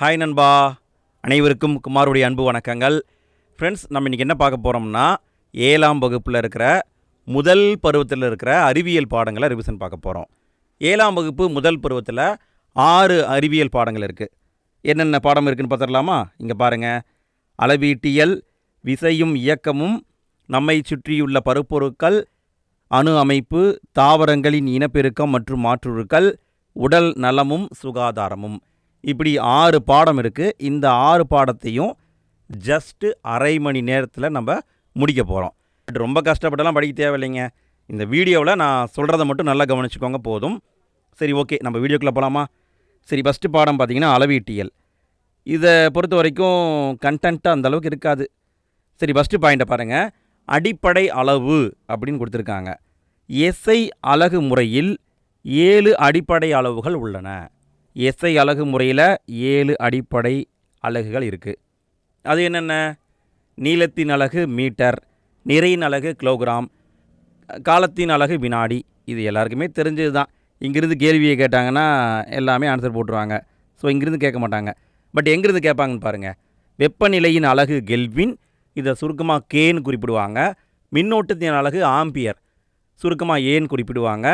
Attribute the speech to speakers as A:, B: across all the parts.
A: Hi நண்பா, அனைவருக்கும் குமாருடைய அன்பு வணக்கங்கள். ஃப்ரெண்ட்ஸ், நம்ம இன்றைக்கி என்ன பார்க்க போகிறோம்னா 7ஆம் வகுப்பில் இருக்கிற முதல் பருவத்தில் இருக்கிற அறிவியல் பாடங்களை ரிவிஷன் பார்க்க போகிறோம். 7ஆம் வகுப்பு முதல் பருவத்தில் 6 அறிவியல் பாடங்கள் இருக்குது. என்னென்ன பாடம் இருக்குதுன்னு பார்த்துடலாமா? இங்கே பாருங்கள். அளவீட்டியல், விசையும் இயக்கமும், நம்மை சுற்றியுள்ள பருப்பொருட்கள், அணு அமைப்பு, தாவரங்களின் இனப்பெருக்கம் மற்றும் மாற்றுருக்கள், உடல் நலமும் சுகாதாரமும். இப்படி 6 பாடம் இருக்குது. இந்த 6 பாடத்தையும் ஜஸ்ட்டு அரை மணி நேரத்தில் நம்ம முடிக்க போகிறோம். ரொம்ப கஷ்டப்பட்டெல்லாம் படிக்க தேவையில்லைங்க. இந்த வீடியோவில் நான் சொல்கிறத மட்டும் நல்லா கவனிச்சுக்கோங்க போதும். சரி, ஓகே, நம்ம வீடியோக்குள்ளே போகலாமா? சரி, ஃபஸ்ட்டு பாடம் பார்த்திங்கன்னா அளவீட்டியல். இதை பொறுத்த வரைக்கும் கண்டென்ட்டாக அந்தளவுக்கு இருக்காது. சரி, ஃபஸ்ட்டு பாயிண்ட்டை பாருங்கள். அடிப்படை அளவு அப்படின்னு கொடுத்துருக்காங்க. எஸ்ஐ அலகு முறையில் 7 அடிப்படை அளவுகள் உள்ளன. எஸ்ஐ அலகு முறையில் 7 அடிப்படை அலகுகள் இருக்குது. அது என்னென்ன? நீளத்தின் அலகு மீட்டர், நிறையின் அலகு கிலோகிராம், காலத்தின் அலகு வினாடி. இது எல்லாருக்குமே தெரிஞ்சது தான். இங்கிருந்து கேள்வியை கேட்டாங்கன்னா எல்லாமே ஆன்சர் போட்டுருவாங்க. ஸோ இங்கிருந்து கேட்க மாட்டாங்க. பட் எங்கிருந்து கேட்பாங்கன்னு பாருங்கள். வெப்பநிலையின் அலகு கெல்வின், இதை சுருக்கமாக கேன்னு குறிப்பிடுவாங்க. மின்னோட்டத்தின் அலகு ஆம்பியர், சுருக்கமாக ஏன்னு குறிப்பிடுவாங்க.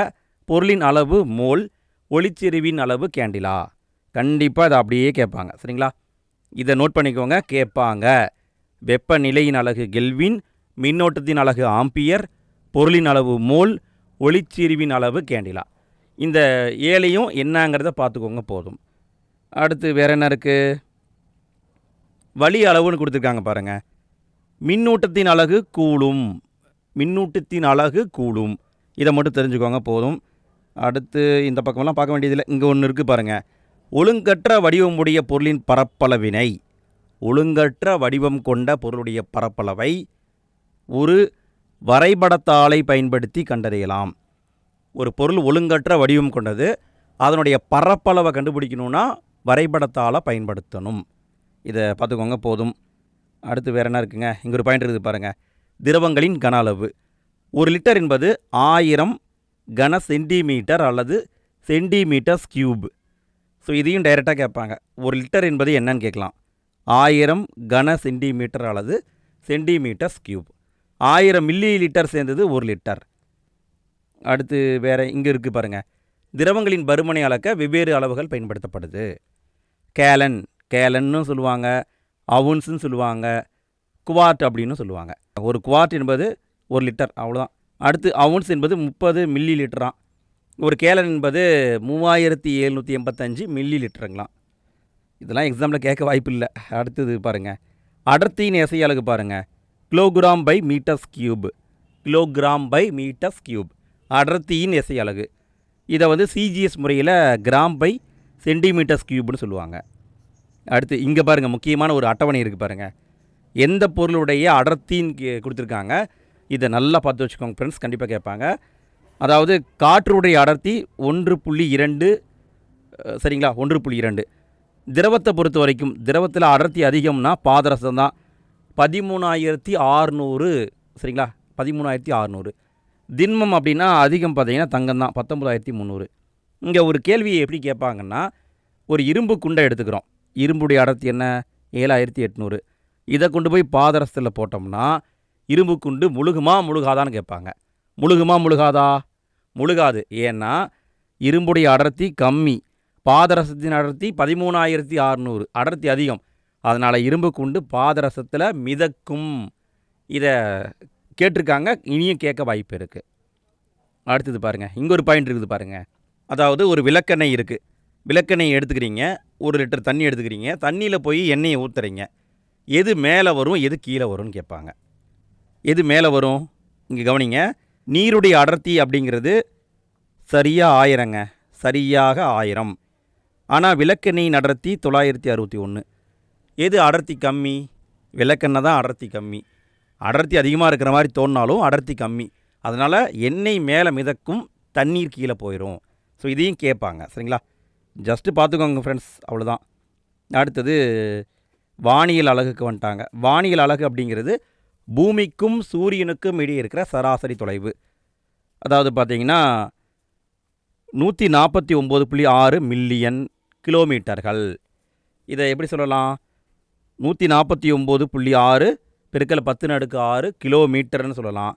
A: பொருளின் அளவு மோல், ஒளிச்செறிவின் அளவு கேண்டிலா. கண்டிப்பாக இதை அப்படியே கேட்பாங்க. சரிங்களா? இதை நோட் பண்ணிக்கோங்க, கேட்பாங்க. வெப்பநிலையின் அலகு கெல்வின், மின்னோட்டத்தின் அலகு ஆம்பியர், பொருளின் அளவு மோல், ஒளிச்செறிவின் அளவு கேண்டிலா. இந்த 7ஐயும் என்னங்கிறத பார்த்துக்கோங்க போதும். அடுத்து வேறு என்ன இருக்குது? வழி அளவுன்னு கொடுத்துருக்காங்க பாருங்கள். மின்னூட்டத்தின் அலகு கூலும், மின்னூட்டத்தின் அலகு கூலும். இதை மட்டும் தெரிஞ்சுக்கோங்க போதும். அடுத்து இந்த பக்கமெல்லாம் பார்க்க வேண்டியதில்லை. இங்கே ஒன்று இருக்குது பாருங்கள். ஒழுங்கற்ற வடிவமுடைய பொருளின் பரப்பளவினை, ஒழுங்கற்ற வடிவம் கொண்ட பொருளுடைய பரப்பளவை ஒரு வரைபடத்தாளை பயன்படுத்தி கண்டறியலாம். ஒரு பொருள் ஒழுங்கற்ற வடிவம் கொண்டது, அதனுடைய பரப்பளவை கண்டுபிடிக்கணுன்னா வரைபடத்தாளை பயன்படுத்தணும். இதை பார்த்துக்கோங்க போதும். அடுத்து வேறு என்ன இருக்குங்க? இங்கே ஒரு பாயிண்ட் இருக்குது பாருங்கள். திரவங்களின் கன அளவு. 1 லிட்டர் என்பது 1000 கன சென்டிமீட்டர் அல்லது சென்டிமீட்டர்ஸ் கியூப். ஸோ இதையும் டைரெக்டாக கேட்பாங்க. 1 லிட்டர் என்பது என்னன்னு கேட்கலாம். 1000 கன சென்டிமீட்டர் அல்லது சென்டிமீட்டர்ஸ் கியூப். 1000 மில்லி லிட்டர் சேர்ந்தது 1 லிட்டர். அடுத்து வேறு இங்கே இருக்குது பாருங்கள். திரவங்களின் பருமனை அளக்க வெவ்வேறு அளவுகள் பயன்படுத்தப்படுது. கேலன், கேலன்னு சொல்லுவாங்க, அவுன்ஸ்ன்னு சொல்லுவாங்க, குவார்ட் அப்படின்னு சொல்லுவாங்க. ஒரு குவார்ட் என்பது 1 லிட்டர், அவ்வளோதான். அடுத்து அவுன்ஸ் என்பது 30 மில்லி லிட்டராம். ஒரு கேலன் என்பது 3785 மில்லி லிட்டருங்களாம். இதெல்லாம் எக்ஸாமில் கேட்க வாய்ப்பு இல்லை. அடுத்தது பாருங்கள். அடர்த்தியின் எசை அலகு பாருங்கள். Kilogram by metres cube, kilogram by metres cube அடர்த்தியின் எசை அலகு. இதை சிஜிஎஸ் முறையில் கிராம் பை சென்டிமீட்டர்ஸ் கியூப்னு சொல்லுவாங்க. அடுத்து இங்கே பாருங்கள், முக்கியமான ஒரு அட்டவணை இருக்குது பாருங்கள். எந்த பொருளுடைய அடர்த்தின்னு கொடுத்துருக்காங்க. இதை நல்லா பார்த்து வச்சுக்கோங்க ஃப்ரெண்ட்ஸ், கண்டிப்பாக கேட்பாங்க. அதாவது காற்றுடைய அடர்த்தி 1.2, சரிங்களா? 1.2. திரவத்தை பொறுத்த வரைக்கும், திரவத்தில் அடர்த்தி அதிகம்னா பாதரசம் தான். 13600, சரிங்களா? 13600. திண்மம் அப்படின்னா அதிகம் பார்த்தீங்கன்னா தங்கம் தான், 19300. இங்கே ஒரு கேள்வியை எப்படி கேட்பாங்கன்னா, ஒரு இரும்பு குண்டை எடுத்துக்கிறோம். இரும்புடைய அடர்த்தி என்ன? 7800. இதை கொண்டு போய் பாதரசத்தில் போட்டோம்னா இரும்பு குண்டு முழுகுமா முழுகாதான்னு கேட்பாங்க. முழுகுமா முழுகாதா? முழுகாது. ஏன்னா இரும்புடைய அடர்த்தி கம்மி, பாதரசத்தின் அடர்த்தி 13600, அடர்த்தி அதிகம். அதனால் இரும்பு குண்டு பாதரசத்தில் மிதக்கும். இதை கேட்டிருக்காங்க, இனியும் கேட்க வாய்ப்பு இருக்குது. அடுத்தது பாருங்கள், இங்கே ஒரு பாயிண்ட் இருக்குது பாருங்கள். அதாவது ஒரு விளக்கெண்ணெய் இருக்குது. விளக்கெண்ணெய் எடுத்துக்கிறீங்க, 1 லிட்டர் தண்ணி எடுத்துக்கிறீங்க. தண்ணியில் போய் எண்ணெயை ஊற்றுறீங்க. எது மேலே வரும், எது கீழே வரும்னு கேட்பாங்க. எது மேலே வரும்? இங்கே கவனிங்க. நீருடைய அடர்த்தி அப்படிங்கிறது சரியாக 1000ங்க, சரியாக 1000. ஆனால் விளக்கெண்ணெயின் அடர்த்தி 961. எது அடர்த்தி கம்மி? விளக்கெண்ணெய் தான் அடர்த்தி கம்மி. அடர்த்தி அதிகமாக இருக்கிற மாதிரி தோணினாலும் அடர்த்தி கம்மி. அதனால் எண்ணெய் மேலே மிதக்கும், தண்ணீர் கீழே போயிடும். ஸோ இதையும் கேட்பாங்க. சரிங்களா? ஜஸ்ட்டு பார்த்துக்கோங்க ஃப்ரெண்ட்ஸ், அவ்வளோதான். அடுத்தது வானியல் அலகுக்கு வந்துட்டாங்க. வானியல் அலகு அப்படிங்கிறது பூமிக்கும் சூரியனுக்கும் இடையே இருக்கிற சராசரி தொலைவு. அதாவது பார்த்திங்கன்னா 149.6 மில்லியன் கிலோமீட்டர்கள். இதை எப்படி சொல்லலாம்? 149.6 பெருக்கல் 10^6 கிலோமீட்டர்னு சொல்லலாம்.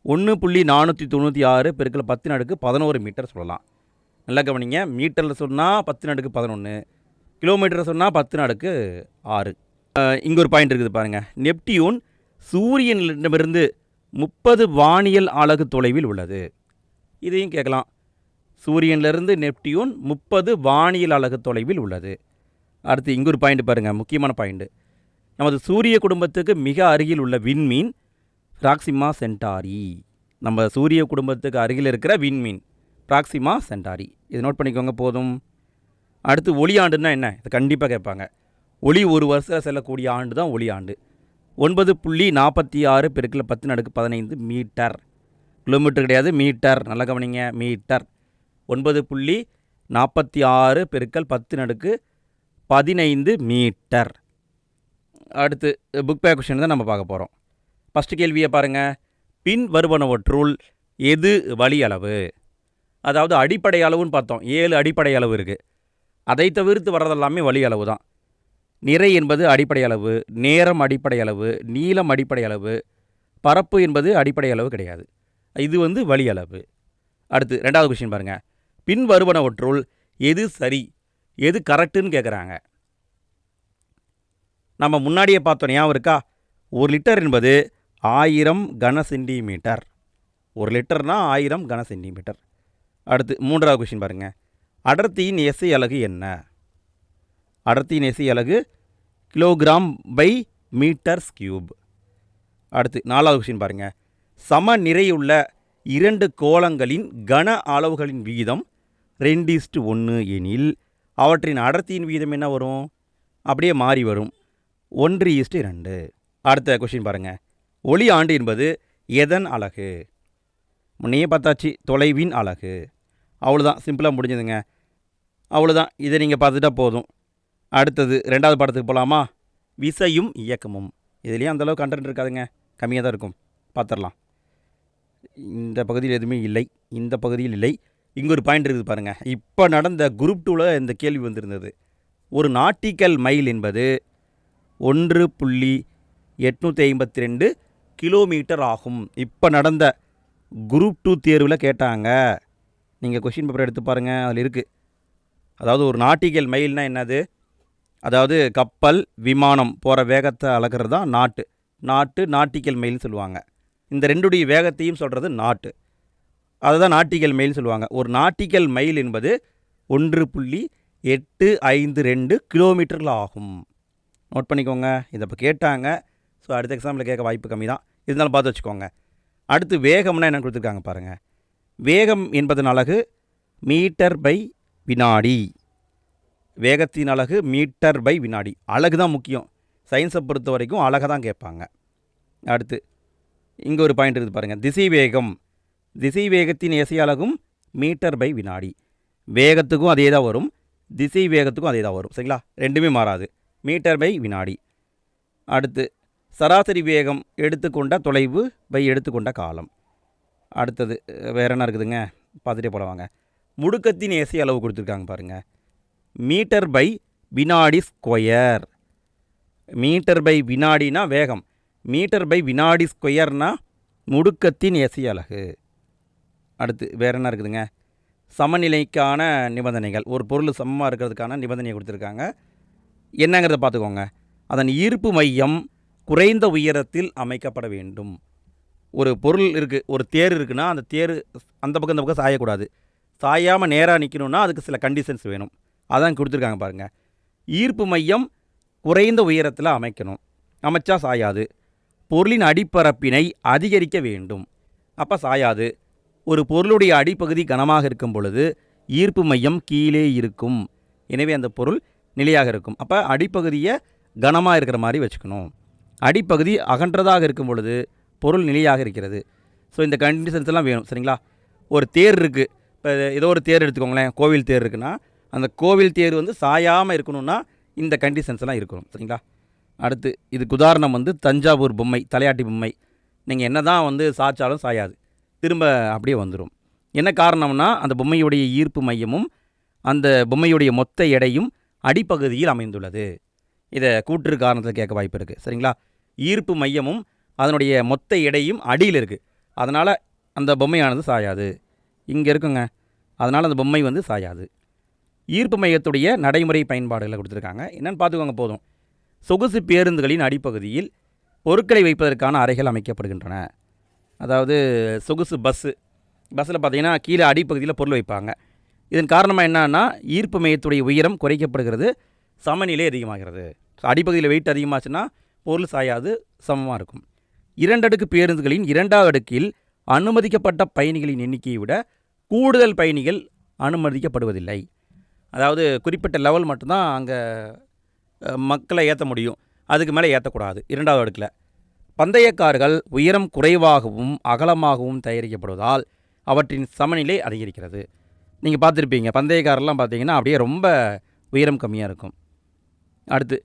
A: 1.496 பெருக்கல் 10^11 மீட்டர் சொல்லலாம். நல்லா கவனிங்க. மீட்டரில் சொன்னால் 10^11, கிலோமீட்டர் சொன்னால் 10^6. இங்கே ஒரு பாயிண்ட் இருக்குது பாருங்கள். நெப்டியூன் சூரியனிடமிருந்து 30 வானியல் அலகு தொலைவில் உள்ளது. இதையும் கேட்கலாம். சூரியனிலிருந்து நெப்டியூன் 30 வானியல் அலகு தொலைவில் உள்ளது. அடுத்து இங்கே ஒரு பாயிண்ட் பாருங்கள், முக்கியமான பாயிண்ட்டு. நமது சூரிய குடும்பத்துக்கு மிக அருகில் உள்ள விண்மீன் ப்ராக்சிமா சென்டாரி. நம்ம சூரிய குடும்பத்துக்கு அருகில் இருக்கிற விண்மீன் ப்ராக்சிமா சென்டாரி. இது நோட் பண்ணிக்கோங்க போதும். அடுத்து ஒளியாண்டுன்னா என்ன? இது கண்டிப்பாக கேட்பாங்க. ஒளி ஒரு வருஷத்தில் செல்லக்கூடிய ஆண்டு தான் ஒளியாண்டு. 9.46 பெருக்கல் 10^15 மீட்டர். கிலோமீட்டர் கிடையாது, மீட்டர். நல்லா கவனிங்க, மீட்டர். 9.46 பெருக்கல் 10^15 மீட்டர். அடுத்து புக் பேக் கொஷின் தான் நம்ம பார்க்க போகிறோம். ஃபஸ்ட்டு கேள்வியை பாருங்கள். பின் வருவனவற்றுள் எது வழி அளவு? அதாவது அடிப்படை அளவுன்னு பார்த்தோம். 7 அடிப்படை அளவு இருக்குது. அதை தவிர்த்து வர்றதெல்லாமே வழி அளவு தான். நிறை என்பது அடிப்படை அளவு, நேரம் அடிப்படை அளவு, நீளம் அடிப்படை அளவு, பரப்பு என்பது அடிப்படை அளவு கிடையாது. இது வழி அளவு. அடுத்து ரெண்டாவது கொஸ்டின் பாருங்கள். பின் வருவனவற்றுள் எது சரி, எது கரெக்டுன்னு கேட்குறாங்க. நம்ம முன்னாடியே பார்த்தோம், ஞாபகம் இருக்கா? 1 லிட்டர் என்பது 1000 கன சென்டிமீட்டர். 1 லிட்டர்னால் 1000 கன சென்டிமீட்டர். அடுத்து மூன்றாவது கொஸ்டின் பாருங்கள். அடர்த்தியின் எஸ்ஐ அலகு என்ன? அடர்த்தியின் எஸ்ஐ அலகு கிலோகிராம் பை மீட்டர்ஸ் கியூப். அடுத்து நாலாவது கொஸ்டின் பாருங்கள். சம நிறையுள்ள 2 கோளங்களின் கன அளவுகளின் விகிதம் 2:1 எனில் அவற்றின் அடர்த்தியின் விகிதம் என்ன வரும்? அப்படியே மாறி வரும், 1:2. அடுத்த கொஸ்டின் பாருங்கள். ஒளி ஆண்டு என்பது எதன் அலகு? முன்னையே பார்த்தாச்சு, தொலைவின் அலகு. அவ்வளோதான், சிம்பிளாக முடிஞ்சதுங்க. அவ்வளோதான், இதை நீங்கள் பார்த்துட்டா போதும். அடுத்தது ரெண்டாவது பாடத்துக்கு போகலாமா? விசையும் இயக்கமும். இதுலேயும் அந்தளவு கண்டென்ட் இருக்காதுங்க, கம்மியாக தான் இருக்கும். பார்த்துடலாம். இந்த பகுதியில் எதுவுமே இல்லை, இந்த பகுதியில் இல்லை. இங்கே ஒரு பாயிண்ட் இருக்குது பாருங்கள். இப்போ நடந்த குரூப் 2ல் இந்த கேள்வி வந்திருந்தது. ஒரு நாட்டிக்கல் மைல் என்பது 1.852 கிலோமீட்டர் ஆகும். இப்போ நடந்த குரூப் 2 தேர்வில் கேட்டாங்க. நீங்கள் கொஷின் பேப்பர் எடுத்து பாருங்கள், அதில் இருக்குது. அதாவது ஒரு நாட்டிக்கல் மைல்னால் என்னது? அதாவது கப்பல் விமானம் போகிற வேகத்தை அளக்கிறது தான் நாட்டிக்கல் மைல்னு சொல்லுவாங்க. இந்த ரெண்டுடைய வேகத்தையும் சொல்கிறது நாட்டு. அதுதான் நாட்டிக்கல் மைல்னு சொல்லுவாங்க. ஒரு நாட்டிக்கல் மைல் என்பது 1.852 கிலோமீட்டரில் ஆகும். நோட் பண்ணிக்கோங்க. இதை இப்போ கேட்டாங்க. ஸோ அடுத்த எக்ஸாம்பிள் கேட்க வாய்ப்பு கம்மி தான், இருந்தாலும் பார்த்து வச்சுக்கோங்க. அடுத்து வேகம்னா என்ன கொடுத்துருக்காங்க பாருங்கள். வேகம் என்பதன் அலகு மீட்டர் பை வினாடி. வேகத்தின் அலகு மீட்டர் பை வினாடி. அலகு தான் முக்கியம். சயின்ஸை பொறுத்த வரைக்கும் அலகை தான் கேட்பாங்க. அடுத்து இங்கே ஒரு பாயிண்ட் இருக்குது பாருங்கள். திசை வேகத்தின் எசை அலகும் மீட்டர் பை வினாடி. வேகத்துக்கும் அதே தான் வரும், திசை வேகத்துக்கும் அதே தான் வரும். சரிங்களா? ரெண்டுமே மாறாது, மீட்டர் பை வினாடி. அடுத்து சராசரி வேகம் எடுத்துக்கொண்ட தொலைவு பை எடுத்துக்கொண்ட காலம். அடுத்தது வேறு என்ன இருக்குதுங்க, பார்த்துட்டே போலவாங்க. முடுக்கத்தின் எசை அளவு கொடுத்துருக்காங்க பாருங்கள். மீட்டர் பை வினாடி ஸ்கொயர். மீட்டர் பை வினாடினா வேகம், மீட்டர் பை வினாடி ஸ்கொயர்னா முடுக்கத்தின் எசை அலகு. அடுத்து வேறு என்ன இருக்குதுங்க, சமநிலைக்கான நிபந்தனைகள். ஒரு பொருள் சமமாக இருக்கிறதுக்கான நிபந்தனையை கொடுத்துருக்காங்க. என்னங்கிறத பார்த்துக்கோங்க. அதன் ஈர்ப்பு மையம் குறைந்த உயரத்தில் அமைக்கப்பட வேண்டும். ஒரு பொருள் இருக்குது, ஒரு தேர் இருக்குன்னா அந்த தேர் அந்த பக்கம் இந்த பக்கம் சாயக்கூடாது. சாயாமல் நேராக நிற்கணுன்னா அதுக்கு சில கண்டிஷன்ஸ் வேணும். அதான் கொடுத்துருக்காங்க பாருங்கள். ஈர்ப்பு மையம் குறைந்த உயரத்தில் அமைக்கணும், அமைச்சா சாயாது. பொருளின் அடிப்பரப்பினை அதிகரிக்க வேண்டும், அப்போ சாயாது. ஒரு பொருளுடைய அடிப்பகுதி கனமாக இருக்கும் பொழுது ஈர்ப்பு மையம் கீழே இருக்கும், எனவே அந்த பொருள் நிலையாக இருக்கும். அப்போ அடிப்பகுதியை கனமாக இருக்கிற மாதிரி வச்சுக்கணும். அடிப்பகுதி அகன்றதாக இருக்கும் பொழுது பொருள் நிலையாக இருக்கிறது. ஸோ இந்த கண்டிஷன்ஸ் எல்லாம் வேணும். சரிங்களா? ஒரு தேர் இருக்குது, இப்போ ஏதோ ஒரு தேர் எடுத்துக்கோங்களேன், கோவில் தேர் இருக்குன்னா அந்த கோவில் தேர் சாயாமல் இருக்கணும்னா இந்த கண்டிஷன்ஸ் எல்லாம் இருக்கணும். சரிங்களா? அடுத்து இதுக்கு உதாரணம் தஞ்சாவூர் பொம்மை, தலையாட்டி பொம்மை. நீங்கள் என்ன தான் சாய்ச்சாலும் சாயாது, திரும்ப அப்படியே வந்துடும். என்ன காரணம்னா அந்த பொம்மையுடைய ஈர்ப்பு மையமும் அந்த பொம்மையுடைய மொத்த எடையும் அடிப்பகுதியில் அமைந்துள்ளது. இதை கூற்று காரணத்தில் கேட்க வாய்ப்பு இருக்குது. சரிங்களா? ஈர்ப்பு மையமும் அதனுடைய மொத்த எடையும் அடியில் இருக்குது. அதனால் அந்த பொம்மையானது சாயாது. இங்கே இருக்குங்க, அதனால் அந்த பொம்மை வந்து சாயாது. ஈர்ப்பு மையத்துடைய நடைமுறை பயன்பாடுகளை கொடுத்துருக்காங்க. என்னென்னு பார்த்துக்கோங்க போதும். சொகுசு பேருந்துகளின் அடிப்பகுதியில் பொருட்களை வைப்பதற்கான அறைகள் அமைக்கப்படுகின்றன. அதாவது சொகுசு பஸ்ஸில் பார்த்திங்கன்னா கீழே அடிப்பகுதியில் பொருள் வைப்பாங்க. இதன் காரணமாக என்னன்னா, ஈர்ப்பு மையத்துடைய உயரம் குறைக்கப்படுகிறது, சமநிலை அதிகமாகிறது. அடிப்பகுதியில் வெயிட் அதிகமாச்சுன்னா பொருள் சாயாது, சமமாக இருக்கும். 2 அடுக்கு பேருந்துகளின் 2வது அடுக்கில் அனுமதிக்கப்பட்ட பயணிகளின் எண்ணிக்கையை விட கூடுதல் பயணிகள் அனுமதிக்கப்படுவதில்லை. அதாவது குறிப்பிட்ட லெவல் மட்டும்தான் அங்கே மக்களை ஏற்ற முடியும், அதுக்கு மேலே ஏற்றக்கூடாது 2வது அடுக்கில். பந்தயக்கார்கள் உயரம் குறைவாகவும் அகலமாகவும் தயாரிக்கப்படுவதால் அவற்றின் சமநிலை அதிகரிக்கிறது. நீங்கள் பார்த்துருப்பீங்க, பந்தயக்காரெல்லாம் பார்த்தீங்கன்னா அப்படியே ரொம்ப உயரம் கம்மியாக இருக்கும். அடுத்து,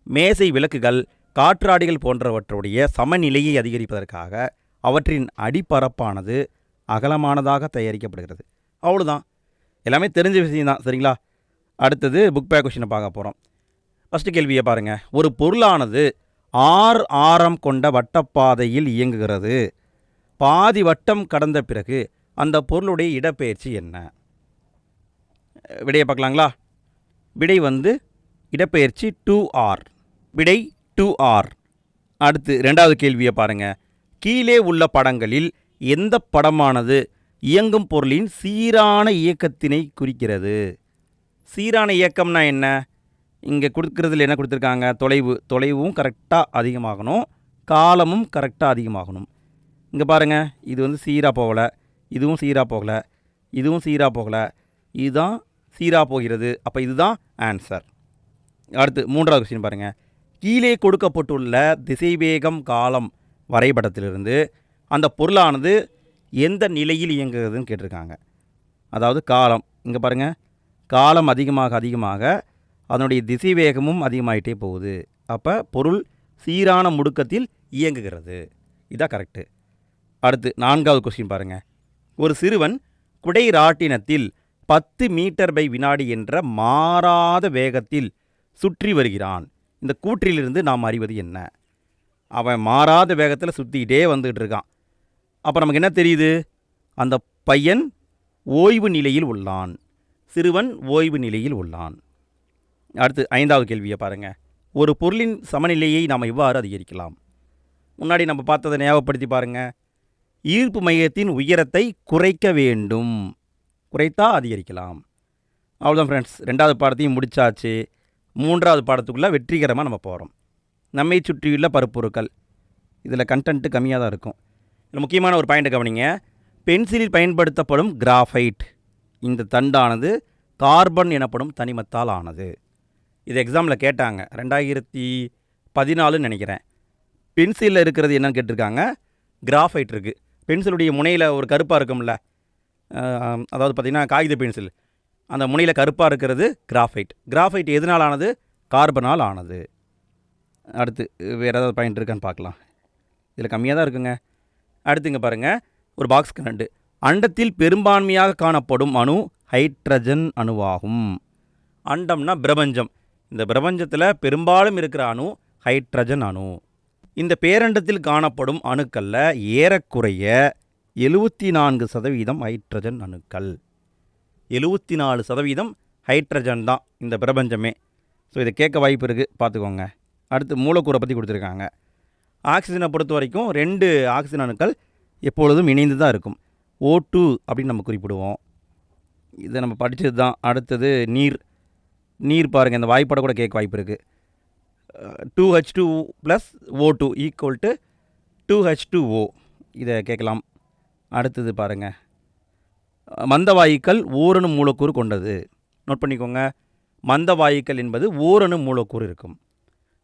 A: மேசை விளக்குகள் காற்றாடிகள் போன்றவற்றுடைய சமநிலையை அதிகரிப்பதற்காக அவற்றின் அடிப்பரப்பானது அகலமானதாக தயாரிக்கப்படுகிறது. அவ்வளோதான், எல்லாமே தெரிஞ்ச விஷயம்தான். சரிங்களா? அடுத்தது புக் பேக் கொஷினை பார்க்க போகிறோம். ஃபஸ்ட்டு கேள்வியை பாருங்கள். ஒரு பொருளானது ஆரம் கொண்ட வட்டப்பாதையில் இயங்குகிறது. பாதி வட்டம் கடந்த பிறகு அந்த பொருளுடைய இடப்பெயர்ச்சி என்ன? விடையை பார்க்கலாங்களா? விடை வந்து இடப்பெயர்ச்சி 2r. விடை 2r. அடுத்து 2வது கேள்வியை பாருங்கள். கீழே உள்ள படங்களில் எந்த படமானது இயங்கும் பொருளின் சீரான இயக்கத்தினை குறிக்கிறது? சீரான இயக்கம்னா என்ன? இங்கே கொடுக்குறதுல என்ன கொடுத்துருக்காங்க? தொலைவும் கரெக்டாக அதிகமாகணும், காலமும் கரெக்டாக அதிகமாகணும். இங்கே பாருங்கள், இது வந்து சீராக போகலை, இதுவும் சீராக போகலை, இதுவும் சீராக போகலை, இதுதான் சீராக போகிறது. அப்போ இதுதான் ஆன்சர். அடுத்து 3வது கொஸ்டின் பாருங்கள். கீழே கொடுக்கப்பட்டுள்ள திசைவேகம் காலம் வரைபடத்திலிருந்து அந்த பொருளானது எந்த நிலையில் இயங்குகிறதுன்னு கேட்டிருக்காங்க. அதாவது காலம், இங்கே பாருங்கள், காலம் அதிகமாக அதனுடைய திசைவேகமும் அதிகமாகிட்டே போகுது. அப்போ பொருள் சீரான முடுக்கத்தில் இயங்குகிறது. இதான் கரெக்டு. அடுத்து 4வது கொஸ்டின் பாருங்கள். ஒரு சிறுவன் குடை ராட்டினத்தில் 10 மீட்டர் பை வினாடி என்ற மாறாத வேகத்தில் சுற்றி வருகிறான். இந்த கூற்றிலிருந்து நாம் அறிவது என்ன? அவன் மாறாத வேகத்தில் சுற்றிக்கிட்டே வந்துக்கிட்டு இருக்கான். அப்போ நமக்கு என்ன தெரியுது? அந்த பையன் ஓய்வு நிலையில் உள்ளான், சிறுவன் ஓய்வு நிலையில் உள்ளான். அடுத்து 5வது கேள்வியை பாருங்கள். ஒரு பொருளின் சமநிலையை நாம் எவ்வாறு அதிகரிக்கலாம்? முன்னாடி நம்ம பார்த்ததை ஞாபகப்படுத்தி பாருங்கள். ஈர்ப்பு மையத்தின் உயரத்தை குறைக்க வேண்டும், குறைத்தா அதிகரிக்கலாம். அவ்வளோதான் ஃப்ரெண்ட்ஸ், 2வது பாடத்தையும் முடித்தாச்சு. 3வது பாடத்துக்குள்ளே வெற்றிகரமாக நம்ம போகிறோம். நம்மை சுற்றியுள்ள பருப்பொருட்கள், இதில் கண்டென்ட்டு கம்மியாக தான் இருக்கும். இதில் முக்கியமான ஒரு பாயிண்ட்டை கவனிங்க. பென்சிலில் பயன்படுத்தப்படும் கிராஃபைட், இந்த தண்டானது கார்பன் எனப்படும் தனிமத்தால் ஆனது. இது எக்ஸாமில் கேட்டாங்க, 2014 நினைக்கிறேன். பென்சிலில் இருக்கிறது என்னன்னு கேட்டிருக்காங்க. கிராஃபைட் இருக்குது. பென்சிலுடைய முனையில் ஒரு கருப்பாக இருக்கும்ல, அதாவது பார்த்திங்கன்னா காகித பென்சில், அந்த முனையில் கருப்பாக இருக்கிறது கிராஃபைட். கிராஃபைட் எதனால் ஆனது? கார்பனால் ஆனது. அடுத்து வேறு ஏதாவது பாயிண்ட் இருக்கான்னு பார்க்கலாம். இதில் கம்மியாக தான் இருக்குங்க. அடுத்து இங்கே பாருங்கள், ஒரு பாக்ஸ் கரண்டு. அண்டத்தில் பெரும்பான்மையாக காணப்படும் அணு ஹைட்ரஜன் அணுவாகும். அண்டம்னா பிரபஞ்சம். இந்த பிரபஞ்சத்தில் பெரும்பாலும் இருக்கிற அணு ஹைட்ரஜன் அணு. இந்த பேரண்டத்தில் காணப்படும் அணுக்களில் ஏறக்குறைய 74% ஹைட்ரஜன் அணுக்கள். 74% ஹைட்ரஜன் தான் இந்த பிரபஞ்சமே. ஸோ இதை கேட்க வாய்ப்பு இருக்குது, பார்த்துக்கோங்க. அடுத்து மூலக்கூறை பற்றி கொடுத்துருக்காங்க. ஆக்சிஜனை பொறுத்த வரைக்கும் 2 ஆக்சிஜன் அணுக்கள் எப்பொழுதும் இணைந்து தான் இருக்கும். O2 அப்படின்னு நம்ம குறிப்பிடுவோம். இதை நம்ம படித்தது தான். அடுத்தது நீர் பாருங்கள், இந்த வாய்ப்பாட கூட கேட்க வாய்ப்பு இருக்குது. 2H2 + O2 = 2H2O, இதை கேட்கலாம். அடுத்தது பாருங்கள், மந்த வாயுக்கள் ஓரணு மூலக்கூறு கொண்டது. நோட் பண்ணிக்கோங்க, மந்த வாயுக்கள் என்பது ஓரணு மூலக்கூறு இருக்கும்.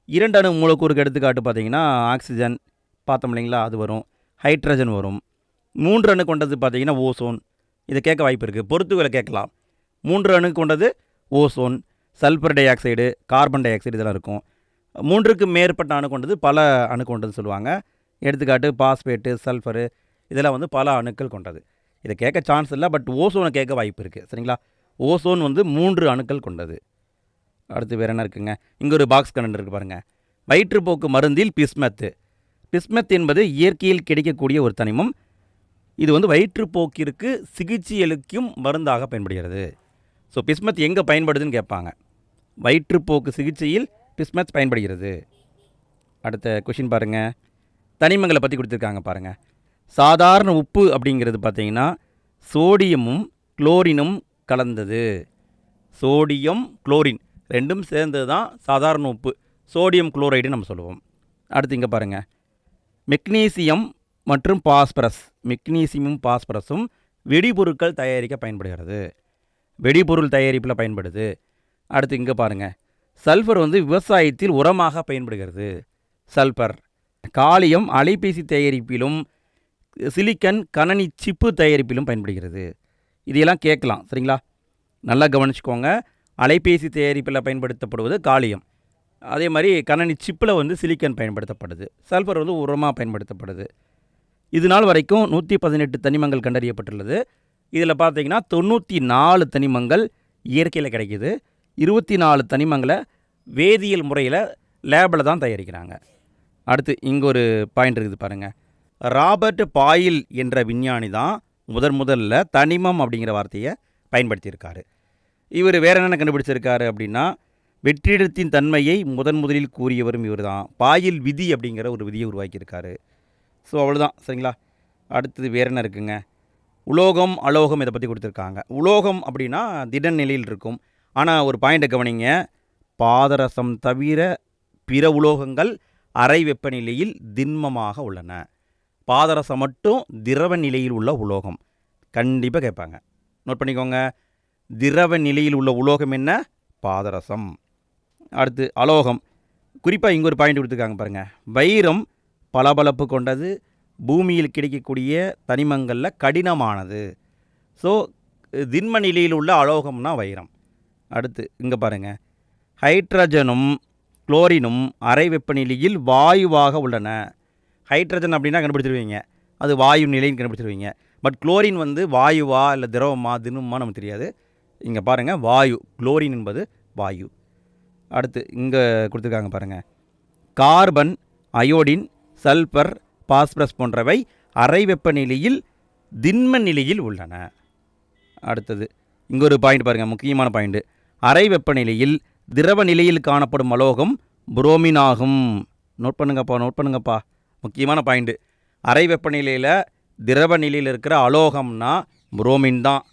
A: 2 அணு மூலக்கூறுக்கு எடுத்துக்காட்டு பார்த்தீங்கன்னா ஆக்சிஜன் பார்த்தோம் இல்லைங்களா, அது வரும். ஹைட்ரஜன் வரும். 3 அணு கொண்டது பார்த்தீங்கன்னா ஓசோன். இதை கேட்க வாய்ப்பு இருக்குது. பொறுத்துகளை கேட்கலாம். 3 அணு கொண்டது ozone, sulphur di oxide, carbon di oxide இதெல்லாம் இருக்கும். 3க்கு மேற்பட்ட அணு கொண்டது பல அணு கொண்டது சொல்லுவாங்க. எடுத்துக்காட்டு பாஸ்பேட்டு, சல்ஃபரு, இதெல்லாம் வந்து பல அணுக்கள் கொண்டது. இதை கேட்க சான்ஸ் இல்லை, பட் ஓசோனை கேட்க வாய்ப்பு இருக்குது. சரிங்களா? ஓசோன் வந்து 3 அணுக்கள் கொண்டது. அடுத்து வேறு என்ன இருக்குங்க, இங்கே ஒரு பாக்ஸ் கண்டென்ட் இருக்குது பாருங்கள். வயிற்றுப்போக்கு மருந்தில் பிஸ்மத்து. பிஸ்மத் என்பது இயற்கையில் கிடைக்கக்கூடிய ஒரு தனிமம். இது வந்து வயிற்றுப்போக்கிற்கு சிகிச்சையளிக்கும் மருந்தாக பயன்படுகிறது. ஸோ பிஸ்மத் எங்கே பயன்படுதுன்னு கேட்பாங்க. வயிற்றுப்போக்கு சிகிச்சையில் பிஸ்மத் பயன்படுகிறது. அடுத்த கொஷின் பாருங்கள், தனிமங்களை பற்றி கொடுத்துருக்காங்க பாருங்கள். சாதாரண உப்பு அப்படிங்கிறது பார்த்திங்கன்னா சோடியமும் குளோரினும் கலந்தது. சோடியம் குளோரின் ரெண்டும் சேர்ந்தது தான் சாதாரண உப்பு, சோடியம் குளோரைடு நம்ம சொல்லுவோம். அடுத்து இங்கே பாருங்கள், மெக்னீசியம் மற்றும் பாஸ்பரஸ். மெக்னீசியமும் பாஸ்பரஸும் வெடிபொருட்கள் தயாரிக்க பயன்படுகிறது. வெடிபொருள் தயாரிப்பில் பயன்படுது. அடுத்து இங்கே பாருங்கள், சல்ஃபர் வந்து விவசாயத்தில் உரமாக பயன்படுகிறது. சல்ஃபர். காலியம் அலைபேசி தயாரிப்பிலும் சிலிக்கன் கணனி சிப்பு தயாரிப்பிலும் பயன்படுகிறது. இதையெல்லாம் கேட்கலாம், சரிங்களா? நல்லா கவனிச்சுக்கோங்க. அலைபேசி தயாரிப்பில் பயன்படுத்தப்படுவது காலியம். அதே மாதிரி கணனி சிப்பில் வந்து சிலிக்கன் பயன்படுத்தப்படுது. சல்ஃபர் வந்து உரமாக பயன்படுத்தப்படுது. இது நாள் வரைக்கும் 118 தனிமங்கள் கண்டறியப்பட்டுள்ளது. இதில் பார்த்தீங்கன்னா 94 தனிமங்கள் இயற்கையில் கிடைக்கிது. 24 தனிமங்களை வேதியியல் முறையில் லேபில் தான் தயாரிக்கிறாங்க. அடுத்து இங்கே ஒரு பாயிண்ட் இருக்குது பாருங்கள். ராபர்ட் பாயில் என்ற விஞ்ஞானி தான் முதல்ல தனிமம் அப்படிங்கிற வார்த்தையை பயன்படுத்தியிருக்காரு. இவர் வேறு என்னென்ன கண்டுபிடிச்சிருக்காரு அப்படின்னா, வெற்றிடத்தின் தன்மையை முதலில் கூறியவரும் இவர் தான். பாயில் விதி அப்படிங்கிற ஒரு விதியை உருவாக்கியிருக்காரு. ஸோ அவ்வளோதான், சரிங்களா? அடுத்தது வேறு என்ன இருக்குங்க, உலோகம் அலோகம் இதை பற்றி கொடுத்துருக்காங்க. உலோகம் அப்படின்னா திட நிலையில் இருக்கும். ஆனால் ஒரு பாயிண்ட்டை கவனிங்க, பாதரசம் தவிர பிற உலோகங்கள் அறை வெப்பநிலையில் திண்மமாக உள்ளன. பாதரசம் மட்டும் திரவ நிலையில் உள்ள உலோகம். கண்டிப்பாக கேட்பாங்க, நோட் பண்ணிக்கோங்க. திரவ நிலையில் உள்ள உலோகம் என்ன? பாதரசம். அடுத்து அலோகம். குறிப்பாக இங்கே ஒரு பாயிண்ட் கொடுத்துருக்காங்க பாருங்கள். வைரம் பளபளப்பு கொண்டது, பூமியில் கிடைக்கக்கூடிய தனிமங்களில் கடினமானது. ஸோ திண்ம நிலையில் உள்ள அலோகம்னா வைரம். அடுத்து இங்கே பாருங்கள், ஹைட்ரஜனும் குளோரினும் அறை வெப்பநிலையில் வாயுவாக உள்ளன. ஹைட்ரஜன் அப்படின்னா கண்டுபிடிச்சிருவீங்க, அது வாயு நிலைன்னு கண்டுபிடிச்சிருவீங்க. பட் குளோரின் வந்து வாயுவா இல்லை திரவமா திண்மமா நமக்கு தெரியாது. இங்கே பாருங்கள், வாயு. குளோரின் என்பது வாயு. அடுத்து இங்கே கொடுத்துருக்காங்க பாருங்கள், கார்பன், அயோடின், சல்ஃபர், பாஸ்பரஸ் போன்றவை அறை வெப்பநிலையில் திண்ம நிலையில் உள்ளன. அடுத்தது இங்கே ஒரு பாயிண்ட் பாருங்கள், முக்கியமான பாயிண்ட்டு. அறை வெப்பநிலையில் திரவ நிலையில் காணப்படும் அலோகம் புரோமின் ஆகும். நோட் பண்ணுங்கப்பா, முக்கியமான பாயிண்ட்டு. அறை வெப்பநிலையில் திரவ நிலையில் இருக்கிற அலோகம்னா புரோமின் தான்.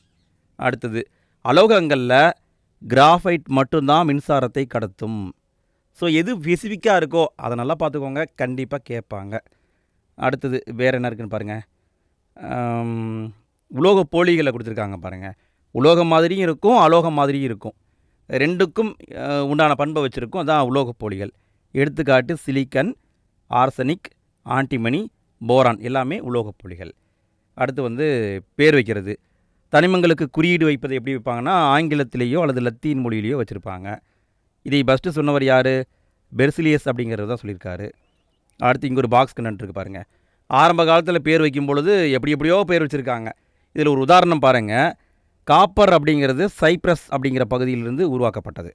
A: அடுத்தது அலோகங்களில் கிராஃபைட் மட்டும்தான் மின்சாரத்தை கடத்தும். ஸோ எது ஸ்பெசிஃபிக்காக இருக்கோ அதை நல்லா பார்த்துக்கோங்க, கண்டிப்பாக கேட்பாங்க. அடுத்தது வேறு என்ன இருக்குன்னு பாருங்கள், உலோக போலிகளை கொடுத்துருக்காங்க பாருங்கள். உலோகம் மாதிரியும் இருக்கும், அலோகம் மாதிரியும் இருக்கும். ரெண்டுக்கும் உண்டான பண்பை வச்சுருக்கும், அதான் உலோக போலிகள். எடுத்துக்காட்டு சிலிக்கன், ஆர்சனிக், ஆன்டிமனி, போரான் எல்லாமே உலோக போலிகள். அடுத்து வந்து பேர் வைக்கிறது. தனிமங்களுக்கு குறியீடு வைப்பதை எப்படி வைப்பாங்கன்னா, ஆங்கிலத்திலேயோ அல்லது லத்தீன் மொழியிலேயோ வச்சுருப்பாங்க. இதை ஃபஸ்ட்டு சொன்னவர் யார்? பெர்சிலியஸ் அப்படிங்கிறது தான் சொல்லியிருக்காரு. அடுத்து இங்கே ஒரு பாக்ஸ் கண்டென்ட் இருக்குது பாருங்கள். ஆரம்ப காலத்தில் பேர் வைக்கும் பொழுது எப்படியோ பேர் வச்சுருக்காங்க. இதில் ஒரு உதாரணம் பாருங்கள். காப்பர் அப்படிங்கிறது சைப்ரஸ் அப்படிங்கிற பகுதியிலிருந்து உருவாக்கப்பட்டது.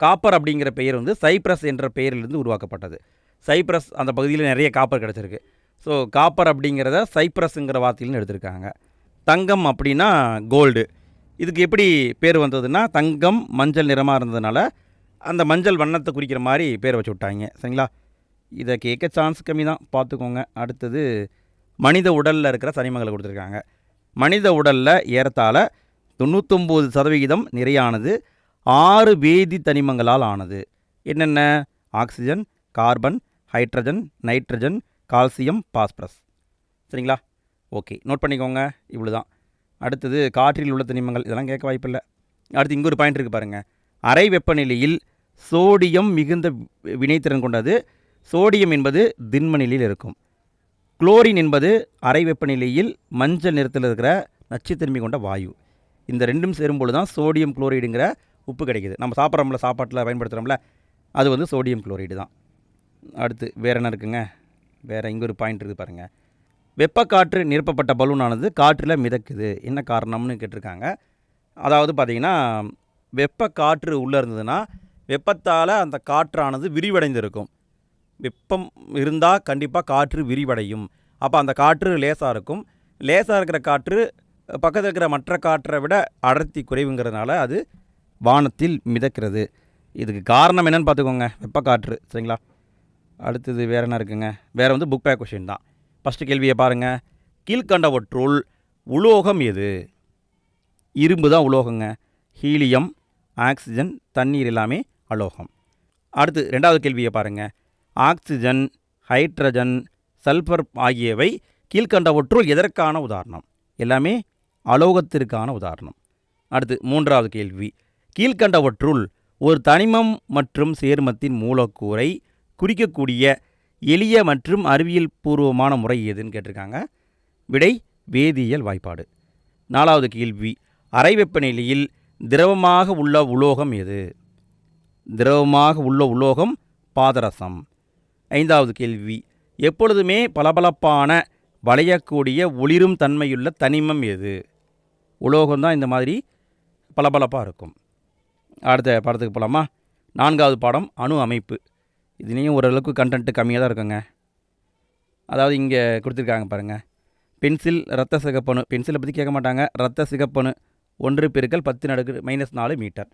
A: காப்பர் அப்படிங்கிற பெயர் வந்து சைப்ரஸ் என்ற பெயரிலிருந்து உருவாக்கப்பட்டது. சைப்ரஸ் அந்த பகுதியில் நிறைய காப்பர் கிடச்சிருக்கு. ஸோ காப்பர் அப்படிங்கிறத சைப்ரஸுங்கிற வார்த்தையில்னு எடுத்திருக்காங்க. தங்கம் அப்படின்னா கோல்டு. இதுக்கு எப்படி பேர் வந்ததுன்னா, தங்கம் மஞ்சள் நிறமாக இருந்ததுனால அந்த மஞ்சள் வண்ணத்தை குறிக்கிற மாதிரி பேர் வச்சு விட்டாங்க, சரிங்களா? இதை கேட்க சான்ஸ் கம்மி தான், பார்த்துக்கோங்க. அடுத்தது மனித உடலில் இருக்கிற தனிமங்களை கொடுத்துருக்காங்க. மனித உடலில் ஏறத்தாழ 99% நிறையானது 6 வேதி தனிமங்களால் ஆனது. என்னென்ன? Oxygen, carbon, hydrogen, nitrogen, calcium, phosphorus. சரிங்களா? ஓகே, நோட் பண்ணிக்கோங்க. இவ்வளோ தான். அடுத்தது காற்றில் உள்ள தனிமங்கள், இதெல்லாம் கேட்க வாய்ப்பில்லை. அடுத்து இங்கே ஒரு பாயிண்ட் இருக்குது பாருங்கள். அறை வெப்பநிலையில் சோடியம் மிகுந்த வினைத்திறன் கொண்டது. சோடியம் என்பது திண்ம நிலையில் இருக்கும். குளோரின் என்பது அறை வெப்பநிலையில் மஞ்சள் நிறத்தில் இருக்கிற நச்சுத்தன்மை கொண்ட வாயு. இந்த ரெண்டும் சேரும்போது தான் சோடியம் குளோரைடுங்கிற உப்பு கிடைக்கிது. நம்ம சாப்பிட்றோம்ல, சாப்பாட்டில் பயன்படுத்துகிறோம்ல, அது வந்து சோடியம் குளோரைடு தான். அடுத்து வேறு என்ன இருக்குங்க? வேறு இங்கே ஒரு பாயிண்ட் இருக்குது பாருங்கள். வெப்பக்காற்று நிரப்பப்பட்ட பலூனானது காற்றில் மிதக்குது. என்ன காரணம்னு கேட்டிருக்காங்க. அதாவது பார்த்திங்கன்னா, வெப்ப காற்று உள்ளே இருந்ததுன்னா வெப்பத்தால் அந்த காற்றானது விரிவடைந்திருக்கும். வெப்பம் இருந்தால் கண்டிப்பாக காற்று விரிவடையும். அப்போ அந்த காற்று லேசாக இருக்கும். லேசாக இருக்கிற காற்று பக்கத்தில் இருக்கிற மற்ற காற்றை விட அடர்த்தி குறைவுங்கிறதுனால அது வானத்தில் மிதக்கிறது. இதுக்கு காரணம் என்னென்னு பார்த்துக்கோங்க, வெப்பக்காற்று. சரிங்களா? அடுத்தது வேறு என்ன இருக்குங்க? வேறு வந்து புக் பேக் கொஷின் தான். ஃபஸ்ட்டு கேள்வியை பாருங்கள். கீழ்கண்டவற்றுள் உலோகம் எது? இரும்பு தான் உலோகங்க. ஹீலியம், ஆக்சிஜன், தண்ணீர் எல்லாமே அலோகம். அடுத்து ரெண்டாவது கேள்வியை பாருங்கள். ஆக்சிஜன், ஹைட்ரஜன், சல்ஃபர் ஆகியவை கீழ்கண்டவற்றுள் எதற்கான உதாரணம்? எல்லாமே அலோகத்திற்கான உதாரணம். அடுத்து மூன்றாவது கேள்வி. கீழ்கண்டவற்றுள் ஒரு தனிமம் மற்றும் சேர்மத்தின் மூலக்கூறை குறிக்கக்கூடிய எளிய மற்றும் அறிவியல் பூர்வமான முறை எதுன்னு கேட்டிருக்காங்க. விடை வேதியியல் வாய்ப்பாடு. நாலாவது கேள்வி. அறை வெப்பநிலையில் திரவமாக உள்ள உலோகம் எது? திரவமாக உள்ள உலோகம் பாதரசம். ஐந்தாவது கேள்வி. எப்பொழுதுமே பளபளப்பான வளையக்கூடிய ஒளிரும் தன்மையுள்ள தனிமம் எது? உலோகம்தான் இந்த மாதிரி பளபளப்பாக இருக்கும். அடுத்த பாடத்துக்கு போகலாமா? நான்காவது பாடம் அணு அமைப்பு. இதுலேயும் ஓரளவுக்கு கண்டென்ட்டு கம்மியாக தான் இருக்குங்க. அதாவது இங்கே கொடுத்துருக்காங்க பாருங்கள். பென்சில் இரத்த சிகப்பணு. பென்சிலை பற்றி கேட்க மாட்டாங்க. இரத்த சிகப்பணு 1×10⁻⁴ மீட்டர்.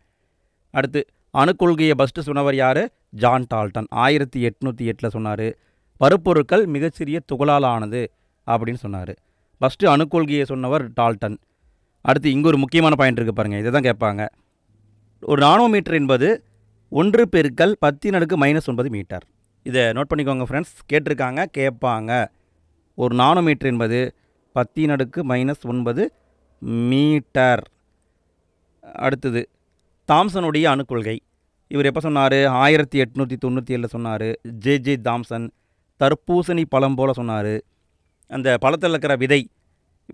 A: அடுத்து அணுக்கொள்கையை ஃபஸ்ட்டு சொன்னவர் யார்? ஜான் டால்டன் 1808 சொன்னார். பருப்பொருட்கள் மிகச்சிறிய துகளால் ஆனது அப்படின்னு சொன்னார். ஃபஸ்ட்டு அணுக்கொள்கையை சொன்னவர் டால்டன். அடுத்து இங்கே ஒரு முக்கியமான பாயிண்ட் இருக்குது பாருங்கள். இதை தான் கேட்பாங்க. ஒரு நானோமீட்டர் என்பது 1×10⁻⁹ மீட்டர். இதை நோட் பண்ணிக்கோங்க ஃப்ரெண்ட்ஸ். கேட்டிருக்காங்க, கேட்பாங்க. ஒரு நானோமீட்டர் என்பது 10⁻⁹ மீட்டர். அடுத்தது தாம்சனுடைய அணுக்கொள்கை. இவர் எப்போ சொன்னார்? 1897 சொன்னார். ஜே தாம்சன் தர்பூசணி பழம் போல் சொன்னார். அந்த பழத்தில் இருக்கிற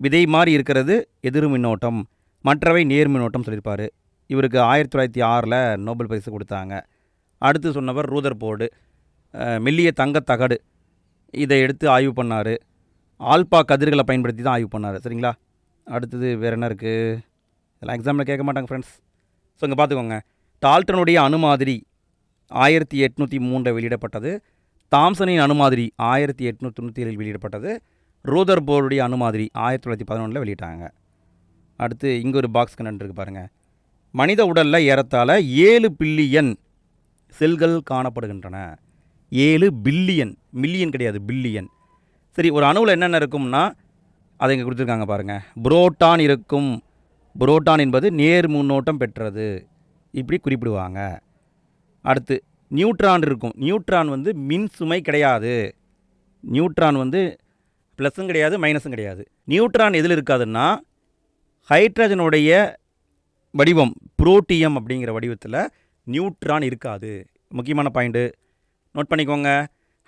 A: விதை மாதிரி இருக்கிறது எதிர் மின்னோட்டம், மற்றவை நேர் மின்னோட்டம் சொல்லியிருப்பார். இவருக்கு 1906 நோபல் பரிசு கொடுத்தாங்க. அடுத்து சொன்னவர் ரூதர்போர்டு. மெல்லிய தங்கத்தகடு இதை எடுத்து ஆய்வு பண்ணார். ஆல்பா கதிர்களை பயன்படுத்தி தான் ஆய்வு பண்ணார். சரிங்களா? அடுத்தது வேறு என்ன இருக்குது? இதெல்லாம் எக்ஸாமில் கேட்க மாட்டாங்க ஃப்ரெண்ட்ஸ். ஸோ இங்கே பார்த்துக்கோங்க. டால்டனுடைய அணுமாதிரி 1803 வெளியிடப்பட்டது. தாம்சனின் அணுமாதிரி 1897 வெளியிடப்பட்டது. ரூதர்போர்டுடைய அணுமாதிரி 1911 வெளியிட்டாங்க. அடுத்து இங்கே ஒரு பாக்ஸ் கண்டென்ட் இருக்குது பாருங்கள். மனித உடலில் ஏறத்தாழ 7 பில்லியன் செல்கள் காணப்படுகின்றன. 7 பில்லியன், மில்லியன் கிடையாது, பில்லியன். சரி, ஒரு அணுவில் என்னென்ன இருக்கும்னா அதை இங்கே கொடுத்துருக்காங்க பாருங்கள். புரோட்டான் இருக்கும். புரோட்டான் என்பது நேர் முன்னோட்டம் பெற்றது, இப்படி குறிப்பிடுவாங்க. அடுத்து நியூட்ரான் இருக்கும். நியூட்ரான் வந்து மின் சுமை கிடையாது. நியூட்ரான் வந்து ப்ளஸ்ஸும் கிடையாது, மைனஸும் கிடையாது. நியூட்ரான் எதில் இருக்காதுன்னா ஹைட்ரஜனுடைய வடிவம் புரோட்டியம் அப்படிங்கிற வடிவத்தில் நியூட்ரான் இருக்காது. முக்கியமான பாயிண்ட்டு நோட் பண்ணிக்கோங்க.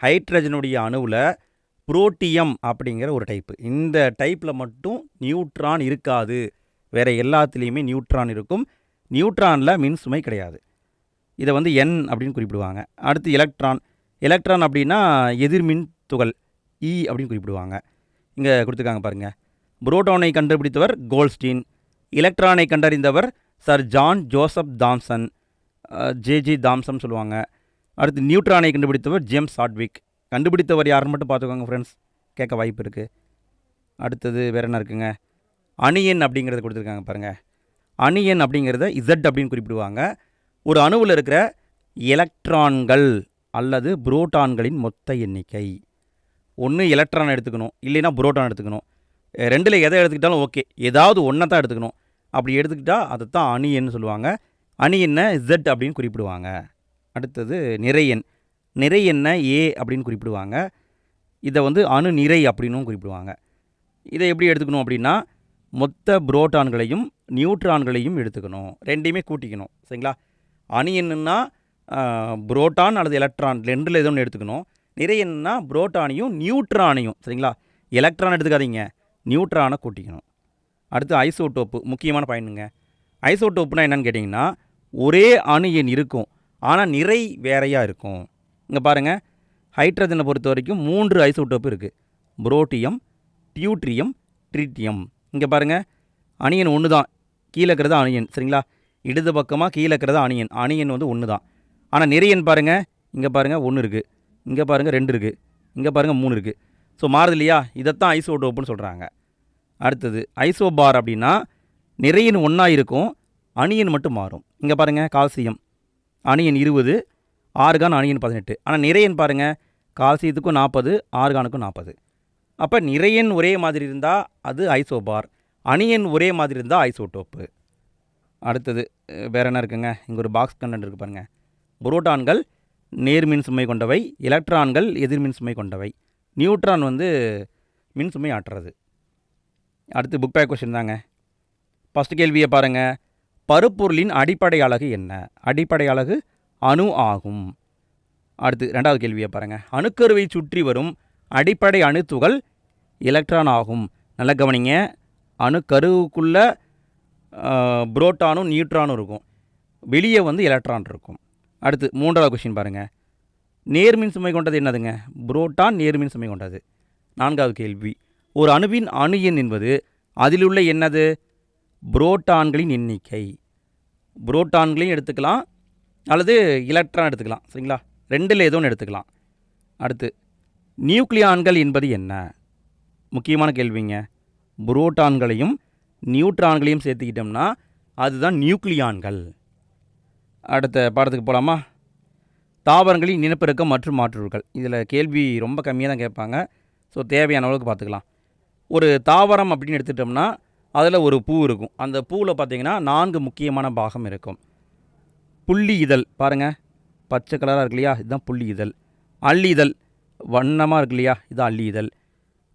A: ஹைட்ரஜனுடைய அணுவில் புரோட்டியம் அப்படிங்கிற ஒரு டைப்பு, இந்த டைப்பில் மட்டும் நியூட்ரான் இருக்காது. வேறு எல்லாத்துலேயுமே நியூட்ரான் இருக்கும். நியூட்ரானில் மின் சுமை கிடையாது. இதை வந்து என் அப்படின்னு குறிப்பிடுவாங்க. அடுத்து எலக்ட்ரான். எலக்ட்ரான் அப்படின்னா எதிர்மின் துகள், இ அப்படின்னு குறிப்பிடுவாங்க. இங்கே கொடுத்துருக்காங்க பாருங்கள். புரோட்டானை கண்டுபிடித்தவர் கோல்ஸ்டீன். எலக்ட்ரானை கண்டறிந்தவர் sir John Joseph Thomson, J Thomson சொல்லுவாங்க. அடுத்து நியூட்ரானை கண்டுபிடித்தவர் ஜேம்ஸ் ஹாட்விக். கண்டுபிடித்தவர் யாருன்னு மட்டும் பார்த்துக்கோங்க ஃப்ரெண்ட்ஸ், கேட்க வாய்ப்பு இருக்குது. அடுத்தது வேறு என்ன இருக்குங்க? அணியன் அப்படிங்கிறத கொடுத்துருக்காங்க பாருங்கள். அணியன் அப்படிங்கிறத இசட் அப்படின்னு குறிப்பிடுவாங்க. ஒரு அணுவில் இருக்கிற எலக்ட்ரான்கள் அல்லது புரோட்டான்களின் மொத்த எண்ணிக்கை. ஒன்று எலக்ட்ரான் எடுத்துக்கணும், இல்லைன்னா புரோட்டான் எடுத்துக்கணும். ரெண்டில் எதை எடுத்துக்கிட்டாலும் ஓகே, ஏதாவது ஒன்றை தான் எடுத்துக்கணும். அப்படி எடுத்துக்கிட்டால் அதை தான் அணியன்னு சொல்லுவாங்க. அணியெண்ணை இசட் அப்படின்னு குறிப்பிடுவாங்க. அடுத்தது நிறையன். நிறையெண்ணை ஏ அப்படின்னு குறிப்பிடுவாங்க. இதை வந்து அணு நிறை அப்படின்னும் குறிப்பிடுவாங்க. இதை எப்படி எடுத்துக்கணும் அப்படின்னா மொத்த புரோட்டான்களையும் நியூட்ரான்களையும் எடுத்துக்கணும், ரெண்டையுமே கூட்டிக்கணும். சரிங்களா? அணியன்னா புரோட்டான் அல்லது எலக்ட்ரான் ரெண்டில் எது ஒன்று எடுத்துக்கணும். நிறையன்னா புரோட்டானையும் நியூட்ரானையும். சரிங்களா? எலக்ட்ரான் எடுத்துக்காதீங்க, நியூட்ரானை கூட்டிக்கணும். அடுத்து ஐசோடோப்பு, முக்கியமான பாயிண்ட்டுங்க. ஐசோடோப்புனா என்னென்னு கேட்டிங்கன்னா ஒரே அணு எண் இருக்கும், ஆனால் நிறை வேறையாக இருக்கும். இங்கே பாருங்கள், ஹைட்ரஜனை பொறுத்த வரைக்கும் 3 ஐசோடோப்பு இருக்குது. Protium, deuterium, tritium. இங்கே பாருங்கள், அணியன் ஒன்று தான், கீழே இருக்கிறது அணியன். சரிங்களா? இடது பக்கமாக கீழே இருக்கிறது அணியன். அணியன் வந்து 1 தான். ஆனால் நிறையன் பாருங்கள், இங்கே பாருங்கள் 1 இருக்குது, இங்கே பாருங்கள் 2 இருக்குது, இங்கே பாருங்கள் 3 இருக்குது. ஸோ மாறுது இல்லையா? இதைத்தான் ஐசோடோப்புன்னு சொல்கிறாங்க. அடுத்தது ஐசோபார் அப்படின்னா நிறையன் 1 இருக்கும், அணியன் மட்டும் மாறும். இங்கே பாருங்கள் கால்சியம் அணியன் 20, ஆர்கான் அணியன் 18. ஆனால் நிறையன் பாருங்கள், கால்சியத்துக்கும் 40, ஆர்கானுக்கும் 40. அப்போ நிறையன் ஒரே மாதிரி இருந்தால் அது ஐசோபார், அணியன் ஒரே மாதிரி இருந்தால் ஐசோடோப்பு. அடுத்தது வேறு என்ன இருக்குங்க? இங்கே ஒரு பாக்ஸ் கண்டென்ட் இருக்குது பாருங்கள். புரோட்டான்கள் நேர்மின் சுமை கொண்டவை, எலக்ட்ரான்கள் எதிர்மின் சுமை கொண்டவை, நியூட்ரான் வந்து மின் சுமை ஆற்றுறது. அடுத்து புக் பேக் கொஸ்டின் தாங்க. ஃபஸ்ட் கேள்வியை பாருங்கள். பருப்பொருளின் அடிப்படை அலகு என்ன? அடிப்படை அலகு அணு ஆகும். அடுத்து ரெண்டாவது கேள்வியை பாருங்கள். அணுக்கருவை சுற்றி வரும் அடிப்படை அணுத்துகள் எலக்ட்ரான் ஆகும். நல்ல கவனிங்க, அணுக்கருவுக்குள்ளே புரோட்டானும் நியூட்ரானும் இருக்கும், வெளியே வந்து எலக்ட்ரான் இருக்கும். அடுத்து மூன்றாவது கொஸ்டின் பாருங்கள். நேர்மின் சுமை கொண்டது என்னதுங்க? புரோட்டான் நேர்மின் சுமை கொண்டது. நான்காவது கேள்வி. ஒரு அணுவின் அணு எண் என்பது அதிலுள்ள என்னது? புரோட்டான்களின் எண்ணிக்கை. புரோட்டான்களையும் எடுத்துக்கலாம் அல்லது எலக்ட்ரான் எடுத்துக்கலாம், சரிங்களா? ரெண்டில் ஏதோ ஒன்று எடுத்துக்கலாம். அடுத்து நியூக்ளியான்கள் என்பது என்ன? முக்கியமான கேள்விங்க. புரோட்டான்களையும் நியூட்ரான்களையும் சேர்த்துக்கிட்டோம்னா அதுதான் நியூக்ளியான்கள். அடுத்த பாடத்துக்கு போகலாமா? தாவரங்களின் இனப்பெருக்கம் மற்றும் மாற்றுகள். இதில் கேள்வி ரொம்ப கம்மியாக தான் கேட்பாங்க. ஸோ தேவையான அளவுக்கு பார்த்துக்கலாம். ஒரு தாவரம் அப்படின்னு எடுத்துட்டோம்னா அதில் ஒரு பூ இருக்கும். அந்த பூவில் பார்த்திங்கன்னா 4 முக்கியமான பாகம் இருக்கும். புள்ளி இதழ் பாருங்கள், பச்சை கலராக இருக்கு இல்லையா? இதுதான் புள்ளி இதழ். அள்ளி இதழ் வண்ணமாக இருக்கு இல்லையா? இதுதான் அள்ளி இதழ்.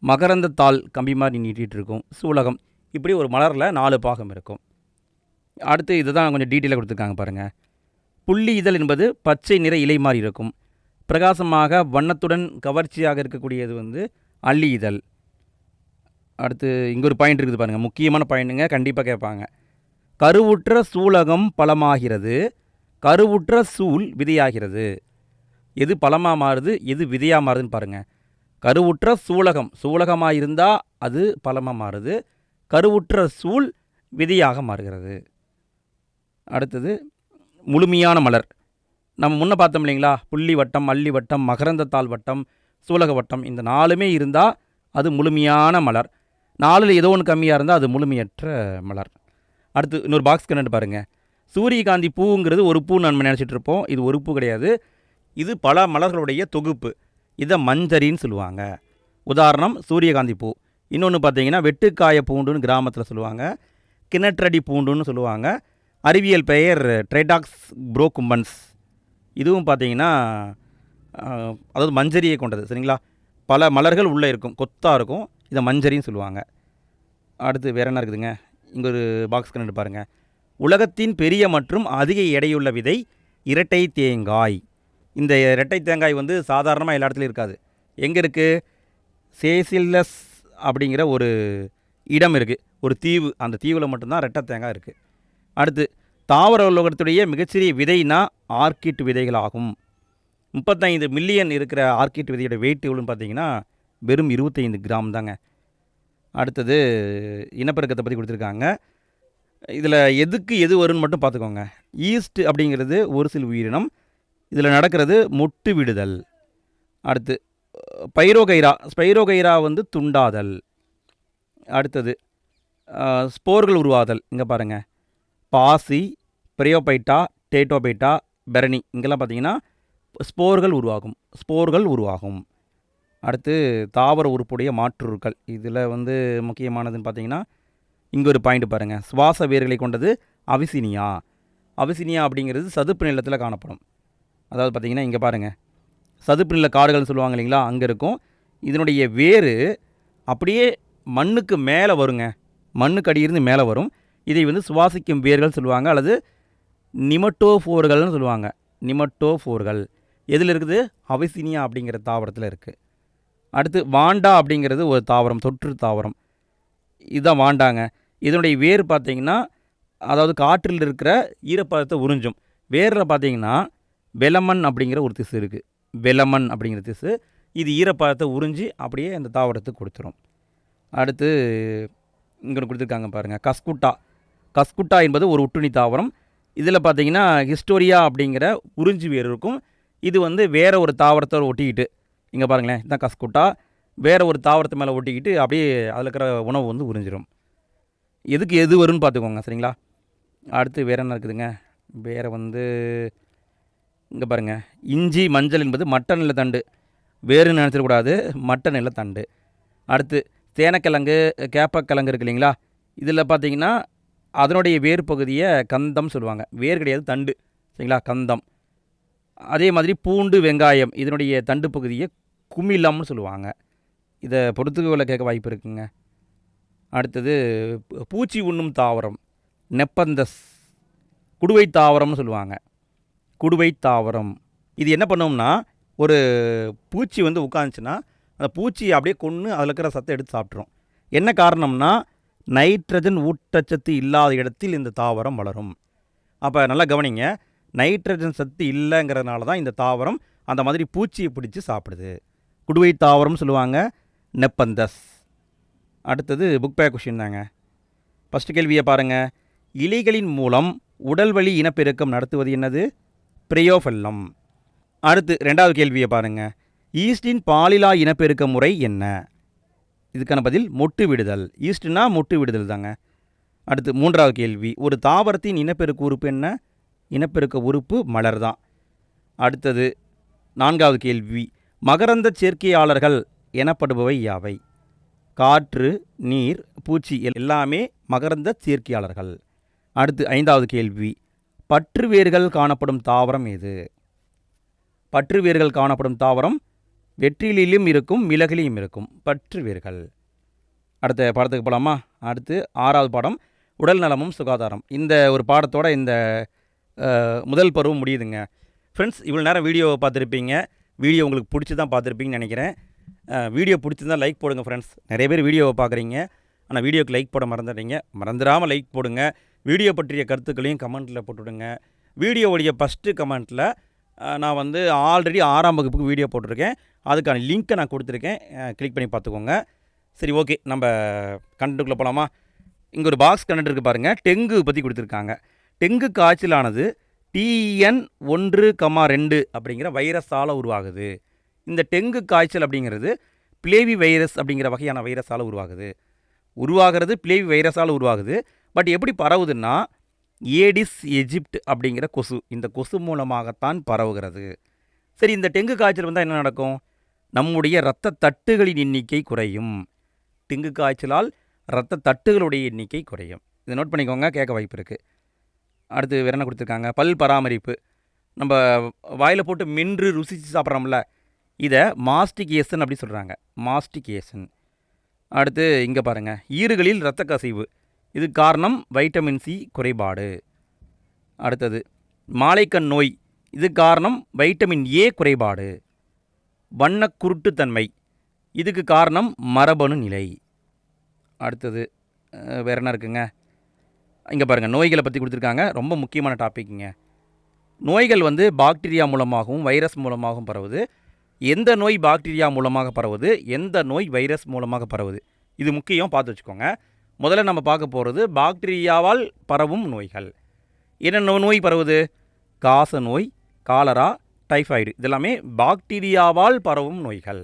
A: மகரந்த தாள் கம்பி மாதிரி நீட்டிகிட்டு இருக்கும். சூலகம். இப்படி ஒரு மலரில் 4 பாகம் இருக்கும். அடுத்து இதை தான் கொஞ்சம் டீட்டெயிலாக கொடுத்துருக்காங்க பாருங்கள். புள்ளி இதழ் என்பது பச்சை நிற இலை மாதிரி இருக்கும். பிரகாசமாக வண்ணத்துடன் கவர்ச்சியாக இருக்கக்கூடியது வந்து அள்ளி இதழ். அடுத்து இங்கே ஒரு பாயிண்ட் இருக்குது பாருங்கள், முக்கியமான பாயிண்ட்டுங்க, கண்டிப்பாக கேட்பாங்க. கருவுற்ற சூலகம் பழமாகிறது, கருவுற்ற சூல் விதையாகிறது. எது பழமாக மாறுது, எது விதையாக மாறுதுன்னு பாருங்கள். கருவுற்ற சூலகம், சூலகமாக இருந்தால் அது பழமாக மாறுது, கருவுற்ற சூல் விதையாக மாறுகிறது. அடுத்தது முழுமையான மலர். நம்ம முன்னே பார்த்தோம் இல்லைங்களா? புள்ளி வட்டம், அள்ளி வட்டம், மகரந்தத்தாள் வட்டம், சூலக வட்டம், இந்த 4மே இருந்தால் அது முழுமையான மலர். 4ல் ஏதோ ஒன்று கம்மியாக இருந்தால் அது முழுமையற்ற மலர். அடுத்து இன்னொரு பாக்ஸ் கண்டு பாருங்கள். சூரியகாந்தி பூங்கிறது ஒரு பூ நம்ம நினச்சிட்டு இருப்போம். இது ஒரு பூ கிடையாது, இது பல மலர்களுடைய தொகுப்பு. இதை மஞ்சரின்னு சொல்லுவாங்க. உதாரணம் சூரியகாந்தி பூ. இன்னொன்று பார்த்தீங்கன்னா வெட்டுக்காய பூண்டுன்னு கிராமத்தில் சொல்லுவாங்க, கிணற்றடி பூண்டுன்னு சொல்லுவாங்க. அறிவியல் பெயர் ட்ரைடாக்ஸ் புரோகும்பன்ஸ். இதுவும் பார்த்தீங்கன்னா அதாவது மஞ்சரியை கொண்டது, சரிங்களா? பல மலர்கள் உள்ளே இருக்கும், கொத்தாக இருக்கும். இதை மஞ்சரின்னு சொல்லுவாங்க. அடுத்து வேறு என்ன இருக்குதுங்க? இங்கே ஒரு பாக்ஸ் கண்டு பாருங்கள். உலகத்தின் பெரிய மற்றும் அதிக எடையுள்ள விதை இரட்டை தேங்காய். இந்த இரட்டை தேங்காய் வந்து சாதாரணமாக எல்லா இடத்துலையும் இருக்காது. எங்கே இருக்குது? சேசில்லஸ் அப்படிங்கிற ஒரு இடம் இருக்குது, ஒரு தீவு. அந்த தீவில் மட்டும்தான் இரட்டை தேங்காய் இருக்குது. அடுத்து தாவர உலகத்துடைய மிகச்சிறிய விதைனா ஆர்கிட் விதைகள் ஆகும். 35 மில்லியன் இருக்கிற ஆர்கிட் விதையோட வெயிட் எவ்வளோன்னு பார்த்தீங்கன்னா வெறும் 25 கிராம் தாங்க. அடுத்தது இனப்பெருக்கத்தை பற்றி கொடுத்துருக்காங்க. இதில் எதுக்கு எது வரும்னு மட்டும் பார்த்துக்கோங்க. ஈஸ்ட் அப்படிங்கிறது ஒரு சில உயிரினம், இதில் நடக்கிறது மொட்டு விடுதல். அடுத்து ஸ்பைரோகைரா வந்து துண்டாதல். அடுத்தது ஸ்போர்கள் உருவாதல். இங்கே பாருங்கள், பாசி, பிரையோபைட்டா, டேட்டோபைட்டா, பெரணி, இங்கெல்லாம் பார்த்தீங்கன்னா ஸ்போர்கள் உருவாகும். அடுத்து தாவர உறுப்புடைய மாற்றுருக்கள். இதில் வந்து முக்கியமானதுன்னு பார்த்தீங்கன்னா இங்கே ஒரு பாயிண்ட் பாருங்கள். சுவாச வேர்களை கொண்டது அவிசினியா. அவிசினியா அப்படிங்கிறது சதுப்பு நிலத்தில் காணப்படும். அதாவது பார்த்திங்கன்னா இங்கே பாருங்கள், சதுப்பு நில காடுகள்னு சொல்லுவாங்க இல்லைங்களா? அங்கே இருக்கும். இதனுடைய வேர் அப்படியே மண்ணுக்கு மேலே வருங்க, மண்ணுக்கு அடியிருந்து மேலே வரும். இதை வந்து சுவாசிக்கும் வேர்கள் சொல்லுவாங்க, அல்லது நிமட்டோஃபோர்கள்னு சொல்லுவாங்க. நிமட்டோஃபோர்கள் எதில் இருக்குது? அவிசினியா அப்படிங்கிற தாவரத்தில் இருக்குது. அடுத்து வாண்டா அப்படிங்கிறது ஒரு தாவரம், தொற்று தாவரம். இதுதான் வாண்டாங்க. இதனுடைய வேர் பார்த்திங்கன்னா அதாவது காற்றில் இருக்கிற ஈரப்பதத்தை உறிஞ்சும். வேரில் பார்த்திங்கன்னா வெலமன் அப்படிங்கிற ஒரு திசு இருக்குது. வெலமன் அப்படிங்கிற திசு இது ஈரப்பதத்தை உறிஞ்சி அப்படியே அந்த தாவரத்துக்கு கொடுத்துரும். அடுத்து இங்கே கொடுத்துருக்காங்க பாருங்கள், கஸ்குட்டா. கஸ்குட்டா என்பது ஒரு ஒட்டுண்ணி தாவரம். இதில் பார்த்தீங்கன்னா ஹிஸ்டோரியா அப்படிங்கிற உறிஞ்சி வேர் இருக்கும். இது வந்து வேறு ஒரு தாவரத்தோடு ஒட்டிக்கிட்டு, இங்கே பாருங்களேன், இதுதான் கஸ்குட்டா, வேறு ஒரு தாவரத்து மேலே ஒட்டிக்கிட்டு அப்படியே அதில் இருக்கிற உணவு வந்து உறிஞ்சிடும். எதுக்கு எது வரும்னு பார்த்துக்கோங்க, சரிங்களா? அடுத்து வேறு என்ன இருக்குதுங்க? வேறு வந்து இங்கே பாருங்கள், இஞ்சி மஞ்சள் என்பது மட்ட நில தண்டு, வேறுன்னு நினச்சிடக்கூடாது, மட்ட நில தண்டு. அடுத்து தேனக்கிழங்கு, கேப்பக்கிழங்கு இருக்குது இல்லைங்களா? இதில் பார்த்தீங்கன்னா அதனுடைய வேர் பகுதியை கந்தம் சொல்லுவாங்க. வேர் கிடையாது, தண்டு, சரிங்களா? கந்தம். அதே மாதிரி பூண்டு, வெங்காயம் இதனுடைய தண்டு பகுதியை குமிழம்னு சொல்லுவாங்க. இதை பொறுத்துக்கோல கேட்க வாய்ப்பு இருக்குங்க. அடுத்தது பூச்சி உண்ணும் தாவரம், நெப்பந்தஸ், குடுவை தாவரம்னு சொல்லுவாங்க. குடுவை தாவரம் இது என்ன பண்ணோம்னா, ஒரு பூச்சி வந்து உட்காந்துச்சுன்னா அந்த பூச்சியை அப்படியே கொன்று அதில் இருக்கிற சத்தை எடுத்து சாப்பிட்ரும். என்ன காரணம்னா, நைட்ரஜன் ஊட்டச்சத்து இல்லாத இடத்தில் இந்த தாவரம் வளரும். அப்போ நல்லா கவனிங்க, நைட்ரஜன் சத்து இல்லைங்கிறதுனால தான் இந்த தாவரம் அந்த மாதிரி பூச்சியை பிடிச்சி சாப்பிடுது. குடுவை தாவரம் சொல்லுவாங்க, நெப்பந்தஸ். அடுத்தது புக் பேக் கொஷின் தாங்க. ஃபஸ்ட்டு கேள்வியை பாருங்கள். இலைகளின் மூலம் உடல்வழி இனப்பெருக்கம் நடத்துவது என்னது? பிரயோஃபெல்லம். அடுத்து ரெண்டாவது கேள்வியை பாருங்கள். ஈஸ்டின் பாலிலா இனப்பெருக்க முறை என்ன? இதுக்கான பதில் மொட்டு விடுதல். ஈஸ்ட்னா மொட்டு விடுதல் தாங்க. அடுத்து மூன்றாவது கேள்வி. ஒரு தாவரத்தின் இனப்பெருக்க உறுப்பு என்ன? இனப்பெருக்க உறுப்பு மலர் தான். அடுத்தது நான்காவது கேள்வி. மகரந்த சேர்க்கையாளர்கள் எனப்படுபவை யாவை? காற்று, நீர், பூச்சி எல்லாமே மகரந்த சேர்க்கையாளர்கள். அடுத்து ஐந்தாவது கேள்வி. பற்று வேர்கள் காணப்படும் தாவரம் எது? பற்று வேர்கள் காணப்படும் தாவரம் வெற்றிலையிலும் இருக்கும், மிளகிலையும் இருக்கும், பற்று வேர்கள். அடுத்த பாடத்துக்கு போகலாமா? அடுத்து ஆறாவது பாடம், உடல் நலமும் சுகாதாரம். இந்த ஒரு பாடத்தோட இந்த முதல் பருவம் முடியுதுங்க. ஃப்ரெண்ட்ஸ், இவ்வளோ நேரம் வீடியோவை பார்த்துருப்பீங்க. வீடியோ உங்களுக்கு பிடிச்சி தான் பார்த்துருப்பீங்கன்னு நினைக்கிறேன். வீடியோ பிடிச்சிருந்தால் லைக் போடுங்க ஃப்ரெண்ட்ஸ். நிறைய பேர் வீடியோவை பார்க்குறீங்க, ஆனால் வீடியோக்கு லைக் போட மறந்துடுறீங்க. மறந்துடாமல் லைக் போடுங்க. வீடியோ பற்றிய கருத்துக்களையும் கமெண்ட்டில் போட்டுவிடுங்க. வீடியோவுடைய ஃபஸ்ட்டு கமெண்ட்டில் நான் வந்து ஆல்ரெடி 6ஆம் வகுப்புக்கு வீடியோ போட்டிருக்கேன், அதுக்கான லிங்க்கை நான் கொடுத்துருக்கேன், கிளிக் பண்ணி பார்த்துக்கோங்க. சரி, ஓகே, நம்ம கண்டென்ட்டுக்குள்ளே போகலாமா? இங்கே ஒரு பாக்ஸ் கண்டென்ட் இருக்குது பாருங்கள். டெங்கு பற்றி கொடுத்துருக்காங்க. டெங்கு காய்ச்சலானது TN1,2 அப்படிங்கிற வைரஸால் உருவாகுது. இந்த டெங்கு காய்ச்சல் அப்படிங்கிறது பிளேவி வைரஸ் அப்படிங்கிற வகையான வைரஸால் உருவாகிறது பிளேவி வைரஸால் உருவாகுது. பட் எப்படி பரவுதுன்னா, ஏடிஸ் எஜிப்ட் அப்படிங்கிற கொசு, இந்த கொசு மூலமாகத்தான் பரவுகிறது. சரி, இந்த டெங்கு காய்ச்சல் வந்தால் என்ன நடக்கும்? நம்முடைய இரத்த தட்டுகளின் எண்ணிக்கை குறையும். டெங்கு காய்ச்சலால் இரத்த தட்டுகளுடைய எண்ணிக்கை குறையும். இதை நோட் பண்ணிக்கோங்க, கேட்க வாய்ப்பு இருக்குது. அடுத்து வேறு என்ன கொடுத்துருக்காங்க? பல் பராமரிப்பு. நம்ம வாயில் போட்டு மென்று ருசித்து சாப்பிட்றோம்ல, இதை மாஸ்டிகேஷன் அப்படி சொல்கிறாங்க, மாஸ்டிகேஷன். அடுத்து இங்கே பாருங்கள், ஈறுகளில் இரத்த கசிவு. இது காரணம் வைட்டமின் சி குறைபாடு. அடுத்தது மாலைக்கண் நோய். இது காரணம் வைட்டமின் ஏ குறைபாடு. வண்ணக்குருட்டுத்தன்மை. இதுக்கு காரணம் மரபணு நிலை. அடுத்தது வேறு என்ன இருக்குங்க? இங்கே பாருங்கள், நோய்களை பற்றி கொடுத்துருக்காங்க. ரொம்ப முக்கியமான டாப்பிக்குங்க. நோய்கள் வந்து பாக்டீரியா மூலமாகவும் வைரஸ் மூலமாகவும் பரவுது. எந்த நோய் பாக்டீரியா மூலமாக பரவுது, எந்த நோய் வைரஸ் மூலமாக பரவுது, இது முக்கியம், பார்த்து வச்சுக்கோங்க. முதல்ல நம்ம பார்க்க போகிறது பாக்டீரியாவால் பரவும் நோய்கள். என்னென்ன நோய் பரவுது? காச நோய், காலரா, டைஃபாய்டு, இதெல்லாமே பாக்டீரியாவால் பரவும் நோய்கள்.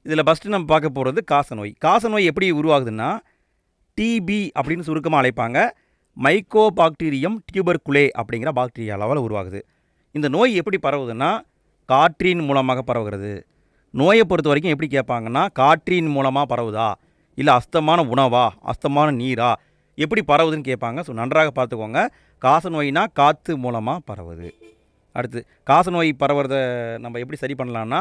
A: இதில் ஃபஸ்ட்டு நம்ம பார்க்க போகிறது காச நோய். காச நோய் எப்படி உருவாகுதுன்னா, டிபி அப்படின்னு சுருக்கமாக அழைப்பாங்க. மைக்கோ பாக்டீரியம் டியூபர்குலே அப்படிங்கிற பாக்டீரியாவால் உருவாகுது. இந்த நோய் எப்படி பரவுதுன்னா, காற்றின் மூலமாக பரவுகிறது. நோயை பொறுத்த வரைக்கும் எப்படி கேட்பாங்கன்னா, காற்றின் மூலமாக பரவுதா, இல்லை அஸ்தமான உணவா, அஸ்தமான நீரா, எப்படி பரவுதுன்னு கேட்பாங்க. ஸோ நன்றாக பார்த்துக்கோங்க. காச நோயினா காற்று மூலமாக பரவுது. அடுத்து காச நோய் பரவுறதை நம்ம எப்படி சரி பண்ணலான்னா,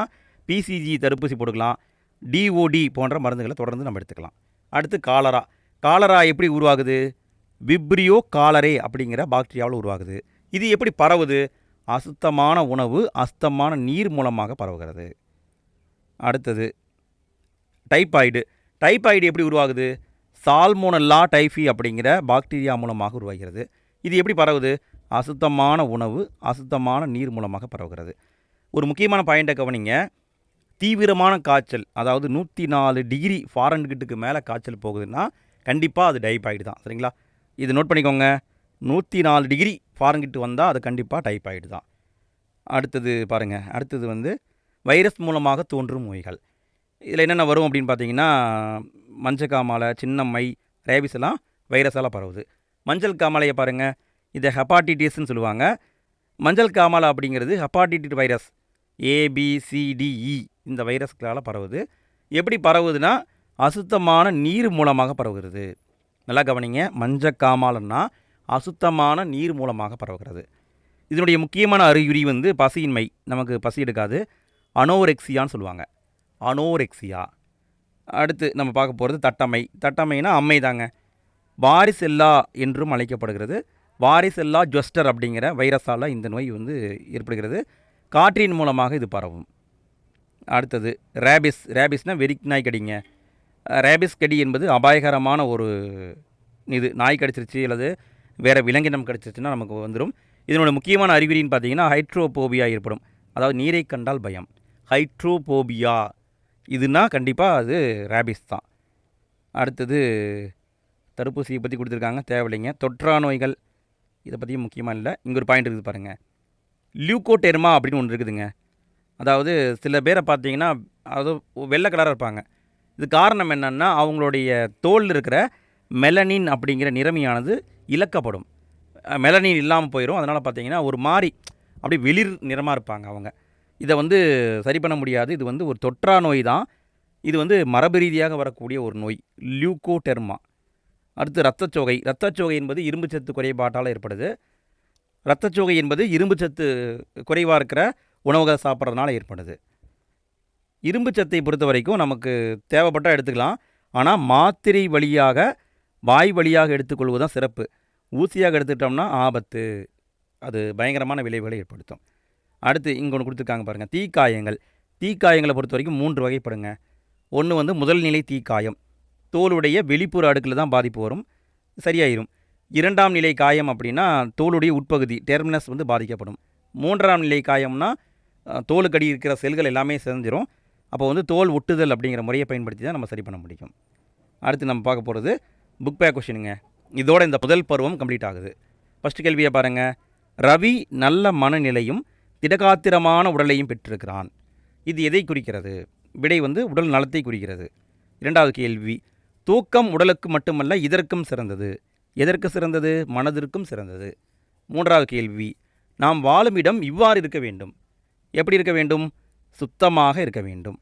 A: பிசிஜி தடுப்பூசி போட்டுக்கலாம், டிஓடி போன்ற மருந்துகளை தொடர்ந்து நம்ம எடுத்துக்கலாம். அடுத்து காலரா. காலரா எப்படி உருவாகுது? விப்ரியோ காலரே அப்படிங்கிற பாக்டீரியாவில் உருவாகுது. இது எப்படி பரவுது? அசுத்தமான உணவு, அசுத்தமான நீர் மூலமாக பரவுகிறது. அடுத்தது டைபாய்டு. டைபாய்டு எப்படி உருவாகுது? சால்மோனல்லா டைஃபி அப்படிங்கிற பாக்டீரியா மூலமாக உருவாகிறது. இது எப்படி பரவுது? அசுத்தமான உணவு, அசுத்தமான நீர் மூலமாக பரவுகிறது. ஒரு முக்கியமான பாயிண்ட்டை கவனிங்க. தீவிரமான காய்ச்சல், அதாவது 104 டிகிரி ஃபாரன்ஹீட்டுக்கு மேலே காய்ச்சல் போகுதுன்னா கண்டிப்பாக அது டைபாய்டு தான், சரிங்களா? இது நோட் பண்ணிக்கோங்க. 104 டிகிரி ஃபாரின்கிட்டு வந்தால் அது கண்டிப்பாக டைபாய்டு தான். அடுத்தது பாருங்கள், அடுத்தது வந்து வைரஸ் மூலமாக தோன்றும் நோய்கள். இதில் என்னென்ன வரும் அப்படின்னு பார்த்தீங்கன்னா, மஞ்சக்காமாலை, சின்னம்மை, ரேபிஸ் எல்லாம் வைரஸால் பரவுது. மஞ்சள் காமாலையை பாருங்கள், இதை ஹெப்பாட்டிட்டிஸ்ன்னு சொல்லுவாங்க. மஞ்சள் காமாலை அப்படிங்கிறது ஹெப்பாட்டிட்டிஸ் வைரஸ் ஏபிசிடிஇ இந்த வைரஸ்களால் பரவுது. எப்படி பரவுதுன்னா, அசுத்தமான நீர் மூலமாக பரவுகிறது. நல்லா கவனிங்க, மஞ்சக்காமாலைன்னா அசுத்தமான நீர் மூலமாக பரவுகிறது. இதனுடைய முக்கியமான அறிகுறி வந்து பசியின்மை, நமக்கு பசி எடுக்காது, அனோரெக்சியான்னு சொல்லுவாங்க, அனோரெக்சியா. அடுத்து நம்ம பார்க்க போகிறது தட்டம்மை. தட்டம்மைனா அம்மை தாங்க. வாரிசெல்லா என்றும் அழைக்கப்படுகிறது. வாரிசெல்லா ஜொஸ்டர் அப்படிங்கிற வைரஸால் இந்த நோய் வந்து ஏற்படுகிறது. காற்றின் மூலமாக இது பரவும். அடுத்தது ரேபிஸ். ரேபிஸ்னால் வெறி நாய் கடிங்க. ரேபிஸ் கடி என்பது அபாயகரமான ஒரு இது. நாய் கடிச்சிருச்சு அல்லது வேறு விலங்கினம் கடிச்சிருச்சுன்னா நமக்கு வந்துடும். இதனோட முக்கியமான அறிகுறின்னு பார்த்தீங்கன்னா ஹைட்ரோபோபியா ஏற்படும். அதாவது நீரை கண்டால் பயம், ஹைட்ரோபோபியா. இதுனா கண்டிப்பாக அது ரேபிஸ் தான். அடுத்தது தடுப்பூசியை பற்றி கொடுத்துருக்காங்க, தேவையில்லைங்க. தொற்றா நோய்கள் இதை பற்றியும் முக்கியமாக இல்லை. இங்கே ஒரு பாயிண்ட் இருக்குது பாருங்கள், லியூகோடெர்மா அப்படின்னு ஒன்று இருக்குதுங்க. அதாவது சில பேரை பார்த்தீங்கன்னா அது வெள்ளை கலராக இருப்பாங்க. இது காரணம் என்னென்னா, அவங்களுடைய தோலில் இருக்கிற மெலனின் அப்படிங்கிற நிறமியானது இழக்கப்படும். மெலனின் இல்லாமல் போயிடும். அதனால் பார்த்தீங்கன்னா ஒரு மாதிரி அப்படி வெளிர் நிறமாக இருப்பாங்க அவங்க. இதை வந்து சரி பண்ண முடியாது. இது வந்து ஒரு தொற்றா நோய் தான். இது வந்து மரபு ரீதியாக வரக்கூடிய ஒரு நோய், லியூகோடெர்மா. அடுத்து இரத்தச்சோகை. இரத்தச்சோகை என்பது இரும்புச்சத்து குறைபாட்டால் ஏற்படுது. இரத்தச்சோகை என்பது இரும்புச்சத்து குறைவாக இருக்கிற உணவுகளை சாப்பிட்றதுனால ஏற்படுது. இரும்புச்சத்தை பொறுத்த வரைக்கும் நமக்கு தேவைப்பட்டால் எடுத்துக்கலாம். ஆனால் மாத்திரை வழியாக, வாய் வழியாக எடுத்துக்கொள்வது தான் சிறப்பு. ஊசியாக எடுத்துக்கிட்டோம்னா ஆபத்து, அது பயங்கரமான விளைவுகளை ஏற்படுத்தும். அடுத்து இங்கே ஒன்று கொடுத்துருக்காங்க பாருங்கள், தீக்காயங்கள். தீக்காயங்களை பொறுத்த வரைக்கும் 3 வகைப்படுங்க. ஒன்று வந்து முதல் நிலை தீக்காயம், தோலுடைய வெளிப்புற அடுக்கில் தான் பாதிப்பு வரும், சரியாயிரும். 2ஆம் நிலை காயம் அப்படின்னா தோலுடைய உட்பகுதி டெர்மினஸ் வந்து பாதிக்கப்படும். 3ஆம் நிலை காயம்னா தோலுக்கடி இருக்கிற செல்கள் எல்லாமே செஞ்சிடும். அப்போ வந்து தோல் ஒட்டுதல் அப்படிங்கிற முறையை பயன்படுத்தி தான் நம்ம சரி பண்ண முடியும். அடுத்து நம்ம பார்க்க போகிறது புக் பேக் கொஷினுங்க. இதோட இந்த முதல் பருவம் கம்ப்ளீட் ஆகுது. ஃபஸ்ட்டு கேள்வியை பாருங்கள், ரவி நல்ல மனநிலையும் திடகாத்திரமான உடலையும் பெற்றிருக்கிறான். இது எதை குறிக்கிறது? விடை வந்து உடல் நலத்தை குறிக்கிறது. 2வது கேள்வி, தூக்கம் உடலுக்கு மட்டுமல்ல இதற்கும் சிறந்தது. எதற்கு சிறந்தது? மனதிற்கும் சிறந்தது. 3வது கேள்வி, நாம் வாழும் இடம் இவ்வாறு இருக்க வேண்டும். எப்படி இருக்க வேண்டும்? சுத்தமாக இருக்க வேண்டும்.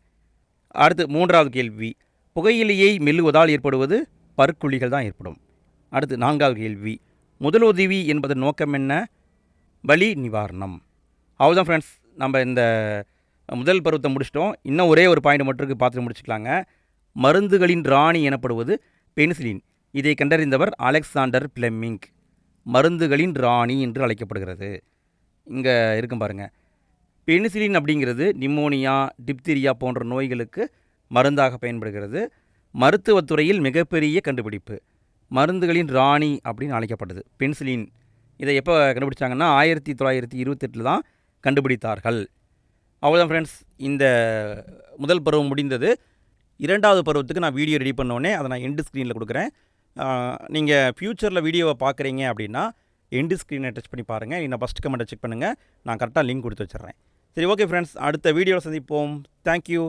A: அடுத்து 3வது கேள்வி, புகையிலையை மெல்லுவதால் ஏற்படுவது பற்குழிகள் தான் ஏற்படும். அடுத்து 4வது கேள்வி, முதலுதவி என்பதன் நோக்கம் என்ன? வலி நிவாரணம். அவ்வளோதான் ஃப்ரெண்ட்ஸ், நம்ம இந்த முதல் பருவத்தை முடிச்சிட்டோம். இன்னும் ஒரே ஒரு பாயிண்ட் மட்டும் பார்த்து முடிச்சுக்கலாங்க. மருந்துகளின் ராணி எனப்படுவது பெனிசிலின். இதை கண்டறிந்தவர் அலெக்சாண்டர் பிளெமிங். மருந்துகளின் ராணி என்று அழைக்கப்படுகிறது. இங்கே இருக்கும் பாருங்கள், பெனிசிலின் அப்படிங்கிறது நிமோனியா, டிப்தீரியா போன்ற நோய்களுக்கு மருந்தாக பயன்படுகிறது. மருத்துவத்துறையில் மிகப்பெரிய கண்டுபிடிப்பு. மருந்துகளின் ராணி அப்படின்னு அழைக்கப்பட்டது பென்சிலின். இதை எப்போ கண்டுபிடிச்சாங்கன்னா 1928 தான் கண்டுபிடித்தார்கள். அவ்வளோதான் ஃப்ரெண்ட்ஸ், இந்த முதல் பருவம் முடிந்தது. 2வது பருவத்துக்கு நான் வீடியோ ரெடி பண்ணோடனே அதை நான் எண்டு ஸ்க்ரீனில் கொடுக்குறேன். நீங்கள் ஃப்யூச்சரில் வீடியோவை பார்க்குறீங்க அப்படின்னா எண்டு ஸ்க்ரீனை டச் பண்ணி பாருங்கள். இன்னும் ஃபஸ்ட் கமெண்ட்டை செக் பண்ணுங்கள், நான் கரெக்டாக லிங்க் கொடுத்து வச்சிடுறேன். சரி, ஓகே ஃப்ரெண்ட்ஸ், அடுத்த வீடியோவில் சந்திப்போம். தேங்க்யூ.